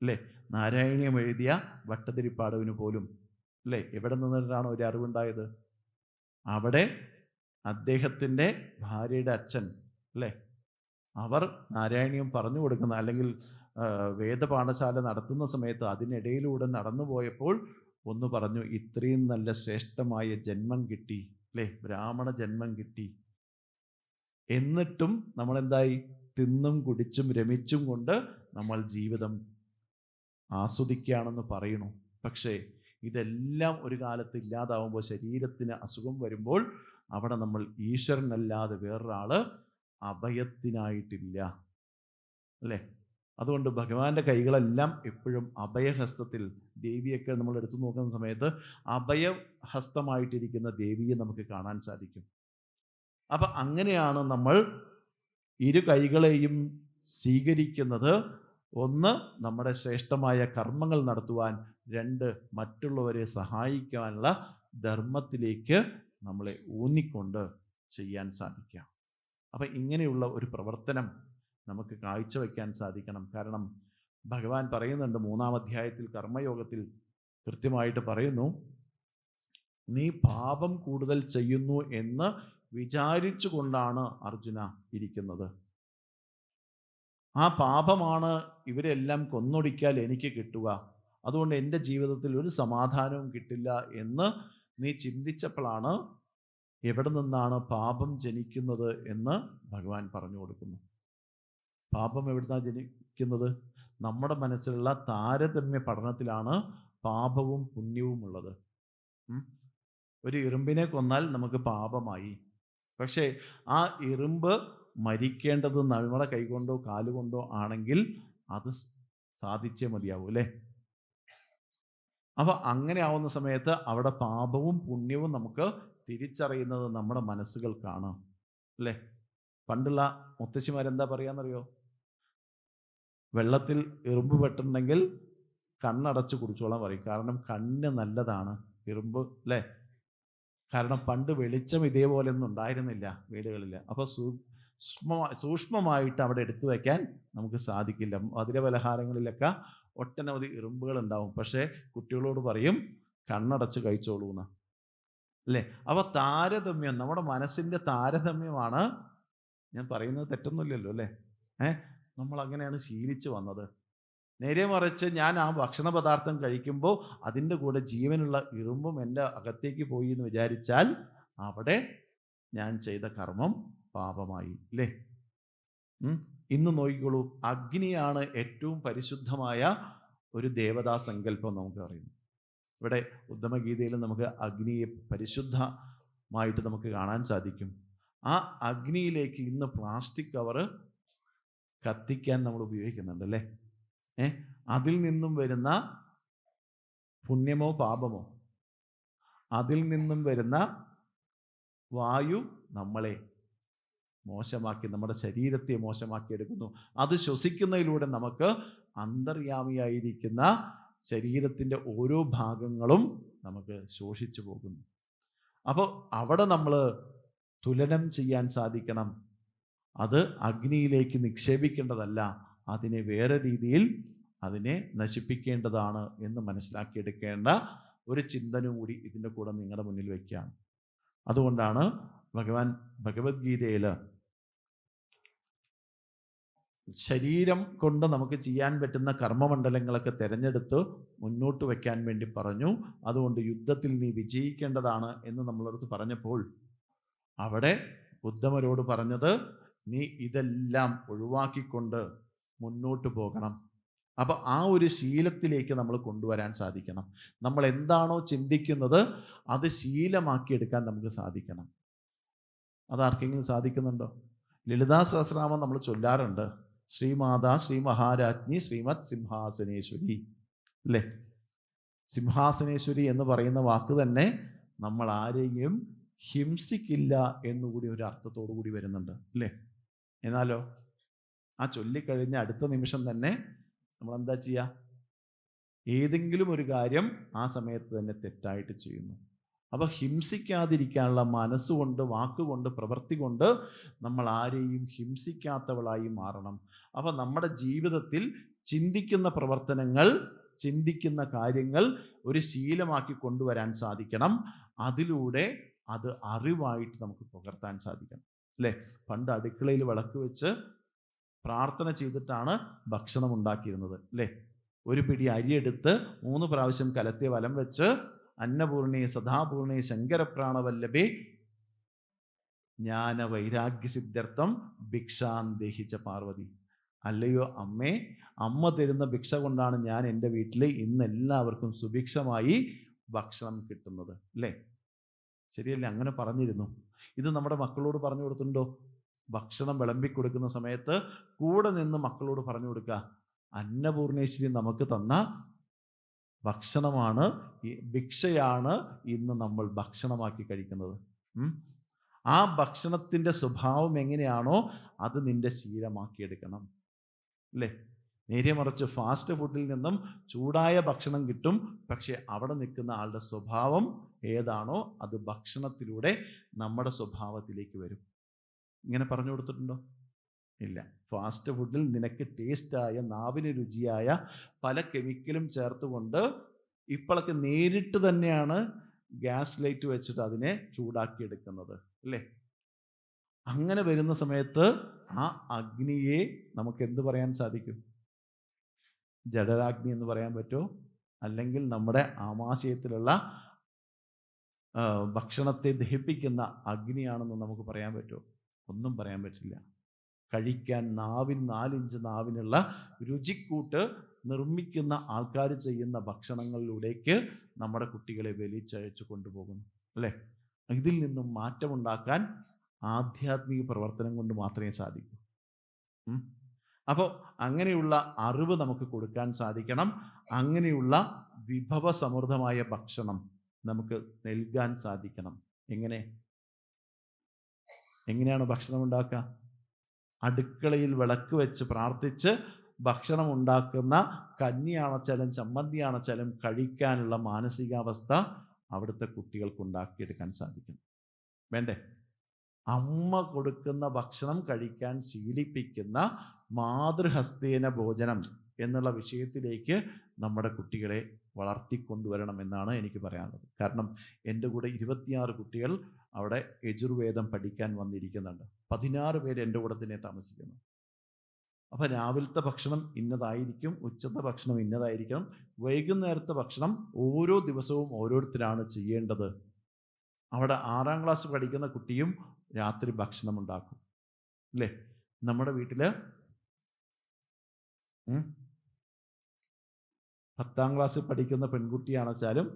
അല്ലേ? നാരായണീയം എഴുതിയ ഭട്ടതിരിപ്പാടവിന് പോലും, അല്ലേ, എവിടെ നിന്നിട്ടാണ് ഒരു അറിവുണ്ടായത്? അവിടെ അദ്ദേഹത്തിൻ്റെ ഭാര്യയുടെ അച്ഛൻ, അല്ലേ, അവർ നാരായണീയം പറഞ്ഞു കൊടുക്കുന്ന അല്ലെങ്കിൽ വേദപാഠശാല നടത്തുന്ന സമയത്ത് അതിനിടയിലൂടെ നടന്നു പോയപ്പോൾ ഒന്ന് പറഞ്ഞു, ഇത്രയും നല്ല ശ്രേഷ്ഠമായ ജന്മം കിട്ടി, അല്ലേ, ബ്രാഹ്മണ ജന്മം കിട്ടി. എന്നിട്ടും നമ്മളെന്തായി? തിന്നും കുടിച്ചും രമിച്ചും കൊണ്ട് നമ്മൾ ജീവിതം ആസ്വദിക്കുകയാണെന്ന് പറയണു. പക്ഷേ ഇതെല്ലാം ഒരു കാലത്ത് ഇല്ലാതാവുമ്പോൾ, ശരീരത്തിന് അസുഖം വരുമ്പോൾ അവിടെ നമ്മൾ ഈശ്വരനല്ലാതെ വേറൊരാൾ അഭയത്തിനായിട്ടില്ല, അല്ലേ? അതുകൊണ്ട് ഭഗവാന്റെ കൈകളെല്ലാം എപ്പോഴും അഭയഹസ്തത്തിൽ, ദേവിയൊക്കെ നമ്മൾ എടുത്തു നോക്കുന്ന സമയത്ത് അഭയഹസ്തമായിട്ടിരിക്കുന്ന ദേവിയെ നമുക്ക് കാണാൻ സാധിക്കും. അപ്പം അങ്ങനെയാണ് നമ്മൾ ഇരു കൈകളെയും സ്വീകരിക്കുന്നത്. ഒന്ന്, നമ്മുടെ ശ്രേഷ്ഠമായ കർമ്മങ്ങൾ നടത്തുവാൻ; രണ്ട്, മറ്റുള്ളവരെ സഹായിക്കാനുള്ള ധർമ്മത്തിലേക്ക് നമ്മളെ ഊന്നിക്കൊണ്ട് ചെയ്യാൻ സാധിക്കുക. അപ്പം ഇങ്ങനെയുള്ള ഒരു പ്രവർത്തനം നമുക്ക് കാഴ്ചവെക്കാൻ സാധിക്കണം. കാരണം ഭഗവാൻ പറയുന്നുണ്ട് 3-ാം അധ്യായത്തിൽ കർമ്മയോഗത്തിൽ കൃത്യമായിട്ട് പറയുന്നു, നീ പാപം കൂടുതൽ ചെയ്യുന്നു എന്ന് വിചാരിച്ചു കൊണ്ടാണ് അർജുന ഇരിക്കുന്നത്. ആ പാപമാണ് ഇവരെല്ലാം കൊന്നൊടുക്കിയാൽ എനിക്ക് കിട്ടുക, അതുകൊണ്ട് എൻ്റെ ജീവിതത്തിൽ ഒരു സമാധാനവും കിട്ടില്ല എന്ന് നീ ചിന്തിച്ചപ്പോഴാണ് എവിടെ നിന്നാണ് പാപം ജനിക്കുന്നത് എന്ന് ഭഗവാൻ പറഞ്ഞു കൊടുക്കുന്നു. പാപം എവിടുന്നാണ് ജനിക്കുന്നത്? നമ്മുടെ മനസ്സിലുള്ള താരതമ്യ പഠനത്തിലാണ് പാപവും പുണ്യവും ഉള്ളത്. ഒരു ഇറുമ്പിനെ കൊന്നാൽ നമുക്ക് പാപമായി. പക്ഷേ ആ ഇറുമ്പ് മരിക്കേണ്ടത് നമ്മുടെ കൈകൊണ്ടോ കാലുകൊണ്ടോ ആണെങ്കിൽ അത് സാധിച്ചേ മതിയാവൂ അല്ലേ? അപ്പൊ അങ്ങനെ ആവുന്ന സമയത്ത് അവിടെ പാപവും പുണ്യവും നമുക്ക് തിരിച്ചറിയുന്നത് നമ്മുടെ മനസ്സുകൾക്കാണ് അല്ലേ? പണ്ടുള്ള മുത്തശ്ശിമാരെന്താ പറയാന്നറിയോ? വെള്ളത്തിൽ എറുമ്പ് പെട്ടിട്ടുണ്ടെങ്കിൽ കണ്ണടച്ച് കുടിച്ചോളാൻ പറയും. കാരണം കണ്ണ് നല്ലതാണ് എറുമ്പ് അല്ലേ? കാരണം പണ്ട് വെളിച്ചം ഇതേപോലെ ഒന്നും ഉണ്ടായിരുന്നില്ല വീടുകളിൽ. അപ്പോൾ സൂക്ഷ്മമായിട്ട് അവിടെ എടുത്തു വയ്ക്കാൻ നമുക്ക് സാധിക്കില്ല. മധുരപലഹാരങ്ങളിലൊക്കെ ഒട്ടനവധി എറുമ്പുകൾ ഉണ്ടാവും. പക്ഷേ കുട്ടികളോട് പറയും കണ്ണടച്ച് കഴിച്ചോളൂ എന്ന് അല്ലേ? അപ്പോൾ താരതമ്യം, നമ്മുടെ മനസ്സിൻ്റെ താരതമ്യമാണ്. ഞാൻ പറയുന്നത് തെറ്റൊന്നുമില്ലല്ലോ അല്ലേ? നമ്മൾ അങ്ങനെയാണ് ശീലിച്ചു വന്നത്. നേരെ മറിച്ച് ഞാൻ ആ ഭക്ഷണ പദാർത്ഥം കഴിക്കുമ്പോൾ അതിൻ്റെ കൂടെ ജീവനുള്ള ഇറുമ്പും എൻ്റെ അകത്തേക്ക് പോയി എന്ന് വിചാരിച്ചാൽ അവിടെ ഞാൻ ചെയ്ത കർമ്മം പാപമായി അല്ലേ? ഇന്ന് നോക്കിക്കോളൂ, അഗ്നിയാണ് ഏറ്റവും പരിശുദ്ധമായ ഒരു ദേവതാ സങ്കല്പം നമുക്ക് അറിയുന്നു. ഇവിടെ ഉദ്ധമഗീതയിൽ നമുക്ക് അഗ്നിയെ പരിശുദ്ധമായിട്ട് നമുക്ക് കാണാൻ സാധിക്കും. ആ അഗ്നിയിലേക്ക് ഇന്ന് പ്ലാസ്റ്റിക് കവറ് കത്തിക്കാൻ നമ്മൾ ഉപയോഗിക്കുന്നുണ്ട് അല്ലേ? അതിൽ നിന്നും വരുന്ന പുണ്യമോ പാപമോ, അതിൽ നിന്നും വരുന്ന വായു നമ്മളെ മോശമാക്കി, നമ്മുടെ ശരീരത്തെ മോശമാക്കി എടുക്കുന്നു. അത് ശ്വസിക്കുന്നതിലൂടെ നമുക്ക് അന്തർയാമിയായിരിക്കുന്ന ശരീരത്തിൻ്റെ ഓരോ ഭാഗങ്ങളും നമുക്ക് ശോഷിച്ചു പോകുന്നു. അപ്പോൾ അവിടെ നമ്മൾ തുലനം ചെയ്യാൻ സാധിക്കണം. അത് അഗ്നിയിലേക്ക് നിക്ഷേപിക്കേണ്ടതല്ല, അതിനെ വേറെ രീതിയിൽ അതിനെ നശിപ്പിക്കേണ്ടതാണ് എന്ന് മനസ്സിലാക്കിയെടുക്കേണ്ട ഒരു ചിന്തന കൂടി ഇതിൻ്റെ കൂടെ നിങ്ങളുടെ മുന്നിൽ വയ്ക്കുകയാണ്. അതുകൊണ്ടാണ് ഭഗവത്ഗീതയിൽ ശരീരം കൊണ്ട് നമുക്ക് ചെയ്യാൻ പറ്റുന്ന കർമ്മമണ്ഡലങ്ങളൊക്കെ തിരഞ്ഞെടുത്ത് മുന്നോട്ട് വയ്ക്കാൻ വേണ്ടി പറഞ്ഞു. അതുകൊണ്ട് യുദ്ധത്തിൽ നീ വിജയിക്കേണ്ടതാണ് എന്ന് നമ്മളടുത്ത് പറഞ്ഞപ്പോൾ അവിടെ ഉദ്ധമരോട് പറഞ്ഞത്, നീ ഇതെല്ലാം ഒഴിവാക്കിക്കൊണ്ട് മുന്നോട്ട് പോകണം. അപ്പോൾ ആ ഒരു ശീലത്തിലേക്ക് നമ്മൾ കൊണ്ടുവരാൻ സാധിക്കണം. നമ്മൾ എന്താണോ ചിന്തിക്കുന്നത് അത് ശീലമാക്കിയെടുക്കാൻ നമുക്ക് സാധിക്കണം. അതാർക്കെങ്കിലും സാധിക്കുന്നുണ്ടോ? ലളിതാ സഹസ്രനാമം നമ്മൾ ചൊല്ലാറുണ്ട്, ശ്രീമാതാ ശ്രീ മഹാരാജ്ഞി ശ്രീമത് സിംഹാസനേശ്വരി അല്ലേ? സിംഹാസനേശ്വരി എന്ന് പറയുന്ന വാക്ക് തന്നെ നമ്മൾ ആരെയും ഹിംസിക്കില്ല എന്നുകൂടി ഒരു അർത്ഥത്തോടു കൂടി വരുന്നുണ്ട് അല്ലേ? എന്നാലോ ആ ചൊല്ലിക്കഴിഞ്ഞ അടുത്ത നിമിഷം തന്നെ നമ്മൾ എന്താ ചെയ്യുക? ഏതെങ്കിലും ഒരു കാര്യം ആ സമയത്ത് തന്നെ തെറ്റായിട്ട് ചെയ്യുന്നു. അപ്പോൾ ഹിംസിക്കാതിരിക്കാനുള്ള മനസ്സുകൊണ്ട്, വാക്കുകൊണ്ട്, പ്രവൃത്തി കൊണ്ട് നമ്മൾ ആരെയും ഹിംസിക്കാത്തവളായി മാറണം. അപ്പോൾ നമ്മുടെ ജീവിതത്തിൽ ചിന്തിക്കുന്ന പ്രവർത്തനങ്ങൾ, ചിന്തിക്കുന്ന കാര്യങ്ങൾ ഒരു ശീലമാക്കി കൊണ്ടുവരാൻ സാധിക്കണം. അതിലൂടെ അത് അറിവായിട്ട് നമുക്ക് പകർത്താൻ സാധിക്കണം അല്ലേ? പണ്ട് അടുക്കളയിൽ വിളക്ക് വെച്ച് പ്രാർത്ഥന ചെയ്തിട്ടാണ് ഭക്ഷണം ഉണ്ടാക്കിയിരുന്നത് അല്ലേ? ഒരു പിടി അരിയെടുത്ത് 3 പ്രാവശ്യം കലത്തെ വലം വെച്ച് അന്നപൂർണേ സദാപൂർണേ ശങ്കരപ്രാണവല്ലഭേ ജ്ഞാന വൈരാഗ്യസിദ്ധ്യർത്ഥം ഭിക്ഷാം ദേഹിച്ച പാർവതി. അല്ലയോ അമ്മേ, അമ്മ തരുന്ന ഭിക്ഷ കൊണ്ടാണ് ഞാൻ എൻ്റെ വീട്ടിൽ ഇന്ന് എല്ലാവർക്കും സുഭിക്ഷമായി ഭക്ഷണം കിട്ടുന്നത് അല്ലേ? ശരിയല്ലേ? അങ്ങനെ പറഞ്ഞിരുന്നു. ഇത് നമ്മുടെ മക്കളോട് പറഞ്ഞു കൊടുത്തിട്ടുണ്ടോ? ഭക്ഷണം വിളമ്പിക്കൊടുക്കുന്ന സമയത്ത് കൂടെ നിന്ന് മക്കളോട് പറഞ്ഞു കൊടുക്കുക, അന്നപൂർണേശ്വരി നമുക്ക് തന്ന ഭക്ഷണമാണ്, ഭിക്ഷയാണ് ഇന്ന് നമ്മൾ ഭക്ഷണമാക്കി കഴിക്കുന്നത്. ആ ഭക്ഷണത്തിൻ്റെ സ്വഭാവം എങ്ങനെയാണോ അത് നിന്റെ ശീലമാക്കിയെടുക്കണം അല്ലേ? നേരെ മറിച്ച് ഫാസ്റ്റ് ഫുഡിൽ നിന്നും ചൂടായ ഭക്ഷണം കിട്ടും, പക്ഷെ അവിടെ നിൽക്കുന്ന ആളുടെ സ്വഭാവം ഏതാണോ അത് ഭക്ഷണത്തിലൂടെ നമ്മുടെ സ്വഭാവത്തിലേക്ക് വരും. ഇങ്ങനെ പറഞ്ഞു കൊടുത്തിട്ടുണ്ടോ? ഇല്ല. ഫാസ്റ്റ് ഫുഡിൽ നിനക്ക് ടേസ്റ്റായ, നാവിന് രുചിയായ പല കെമിക്കലും ചേർത്തുകൊണ്ട് ഇപ്പോഴൊക്കെ നേരിട്ട് തന്നെയാണ് ഗ്യാസ് ലൈറ്റ് വെച്ചിട്ട് അതിനെ ചൂടാക്കിയെടുക്കുന്നത് അല്ലേ? അങ്ങനെ വരുന്ന സമയത്ത് ആ അഗ്നിയെ നമുക്ക് എന്ത് പറയാൻ സാധിക്കും? ജഠരാഗ്നി എന്ന് പറയാൻ പറ്റുമോ? അല്ലെങ്കിൽ നമ്മുടെ ആമാശയത്തിലുള്ള ഭക്ഷണത്തെ ദഹിപ്പിക്കുന്ന അഗ്നിയാണെന്ന് നമുക്ക് പറയാൻ പറ്റുമോ? ഒന്നും പറയാൻ പറ്റില്ല. കഴിക്കാൻ 4 ഇഞ്ച് നാവിനുള്ള രുചിക്കൂട്ട് നിർമ്മിക്കുന്ന ആൾക്കാർ ചെയ്യുന്ന ഭക്ഷണങ്ങളിലൂടേക്ക് നമ്മുടെ കുട്ടികളെ വലിച്ചയച്ചു കൊണ്ടുപോകുന്നു അല്ലേ? ഇതിൽ നിന്നും മാറ്റമുണ്ടാക്കാൻ ആധ്യാത്മിക പ്രവർത്തനം കൊണ്ട് മാത്രമേ സാധിക്കൂ. അപ്പോൾ അങ്ങനെയുള്ള അറിവ് നമുക്ക് കൊടുക്കാൻ സാധിക്കണം. അങ്ങനെയുള്ള വിഭവസമൃദ്ധമായ ഭക്ഷണം നമുക്ക് നൽകാൻ സാധിക്കണം. എങ്ങനെയാണ് ഭക്ഷണം ഉണ്ടാക്കുക? അടുക്കളയിൽ വിളക്ക് വെച്ച് പ്രാർത്ഥിച്ച് ഭക്ഷണം ഉണ്ടാക്കുന്ന കഞ്ഞിയാണെച്ചാലും ചമ്മന്തിയാണെച്ചാലും കഴിക്കാനുള്ള മാനസികാവസ്ഥ അവിടുത്തെ കുട്ടികൾക്ക് ഉണ്ടാക്കിയെടുക്കാൻ സാധിക്കും. വേണ്ടേ? അമ്മ കൊടുക്കുന്ന ഭക്ഷണം കഴിക്കാൻ ശീലിപ്പിക്കുന്ന മാതൃഹസ്തേന ഭോജനം എന്നുള്ള വിഷയത്തിലേക്ക് നമ്മുടെ കുട്ടികളെ വളർത്തിക്കൊണ്ടുവരണം എന്നാണ് എനിക്ക് പറയാനുള്ളത്. കാരണം എൻ്റെ കൂടെ 26 കുട്ടികൾ അവിടെ യജുർവേദം പഠിക്കാൻ വന്നിരിക്കുന്നുണ്ട്. 16 പേര് എൻ്റെ കൂടെ തന്നെ താമസിക്കുന്നു. അപ്പം രാവിലത്തെ ഭക്ഷണം ഇന്നതായിരിക്കും, ഉച്ചത്തെ ഭക്ഷണം ഇന്നതായിരിക്കണം, വൈകുന്നേരത്തെ ഭക്ഷണം ഓരോ ദിവസവും ഓരോരുത്തരാണ് ചെയ്യേണ്ടത്. അവിടെ 6ാം ക്ലാസ് പഠിക്കുന്ന കുട്ടിയും രാത്രി ഭക്ഷണം ഉണ്ടാക്കും അല്ലേ? നമ്മുടെ വീട്ടിൽ 10ാം ക്ലാസ്സിൽ പഠിക്കുന്ന പെൺകുട്ടിയാണെച്ചാലും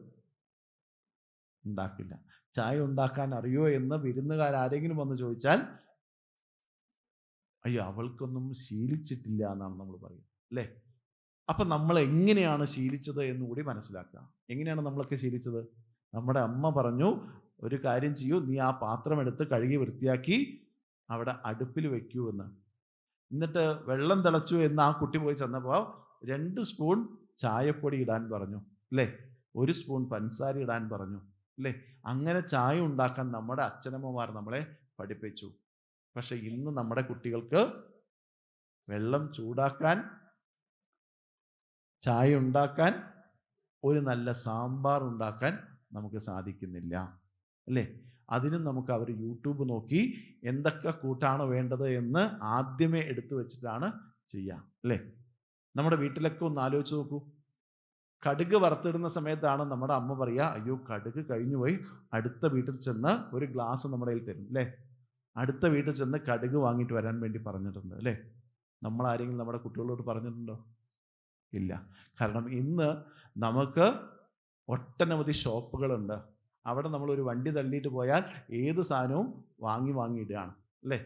ഉണ്ടാക്കില്ല. ചായ ഉണ്ടാക്കാൻ അറിയോ എന്ന് വിരുന്നുകാരെങ്കിലും വന്ന് ചോദിച്ചാൽ അയ്യോ അവൾക്കൊന്നും ശീലിച്ചിട്ടില്ല എന്നാണ് നമ്മൾ പറയുക അല്ലേ? അപ്പം നമ്മൾ എങ്ങനെയാണ് ശീലിച്ചത് എന്നുകൂടി മനസ്സിലാക്കുക. എങ്ങനെയാണ് നമ്മളൊക്കെ ശീലിച്ചത്? നമ്മുടെ അമ്മ പറഞ്ഞു, ഒരു കാര്യം ചെയ്യൂ, നീ ആ പാത്രം എടുത്ത് കഴുകി വൃത്തിയാക്കി അവിടെ അടുപ്പിൽ വെക്കൂ എന്ന്. എന്നിട്ട് വെള്ളം തിളച്ചു എന്ന് ആ കുട്ടി പോയി ചെന്നപ്പോൾ 2 സ്പൂൺ ചായപ്പൊടി ഇടാൻ പറഞ്ഞു അല്ലേ? 1 സ്പൂൺ പഞ്ചസാര ഇടാൻ പറഞ്ഞു അല്ലേ? അങ്ങനെ ചായ ഉണ്ടാക്കാൻ നമ്മുടെ അച്ഛനമ്മമാർ നമ്മളെ പഠിപ്പിച്ചു. പക്ഷെ ഇന്ന് നമ്മുടെ കുട്ടികൾക്ക് വെള്ളം ചൂടാക്കാൻ, ചായ ഉണ്ടാക്കാൻ, ഒരു നല്ല സാമ്പാർ ഉണ്ടാക്കാൻ നമുക്ക് സാധിക്കുന്നില്ല അല്ലേ? അതിനും നമുക്ക് അവർ യൂട്യൂബ് നോക്കി എന്തൊക്കെ കൂട്ടാണ് വേണ്ടത് എന്ന് ആദ്യമേ എടുത്തു വെച്ചിട്ടാണ് ചെയ്യുക അല്ലേ? നമ്മുടെ വീട്ടിലൊക്കെ ഒന്ന് ആലോചിച്ച് നോക്കൂ. കടുക് വറുത്തിടുന്ന സമയത്താണ് നമ്മുടെ അമ്മ പറയുക, അയ്യോ കടുക് കഴിഞ്ഞു പോയി, അടുത്ത വീട്ടിൽ ചെന്ന് ഒരു ഗ്ലാസ് നമ്മുടെ കയ്യിൽ തരും അല്ലേ? അടുത്ത വീട്ടിൽ ചെന്ന് കടുക് വാങ്ങിയിട്ട് വരാൻ വേണ്ടി പറഞ്ഞിട്ടുണ്ട് അല്ലേ? നമ്മൾ ആരെങ്കിലും നമ്മുടെ കുട്ടികളോട് പറഞ്ഞിട്ടുണ്ടോ? ഇല്ല. കാരണം ഇന്ന് നമുക്ക് ഒട്ടനവധി ഷോപ്പുകളുണ്ട്. അവിടെ നമ്മൾ ഒരു വണ്ടി തള്ളിയിട്ട് പോയാൽ ഏത് സാധനവും വാങ്ങിയിടുകയാണ് അല്ലേ?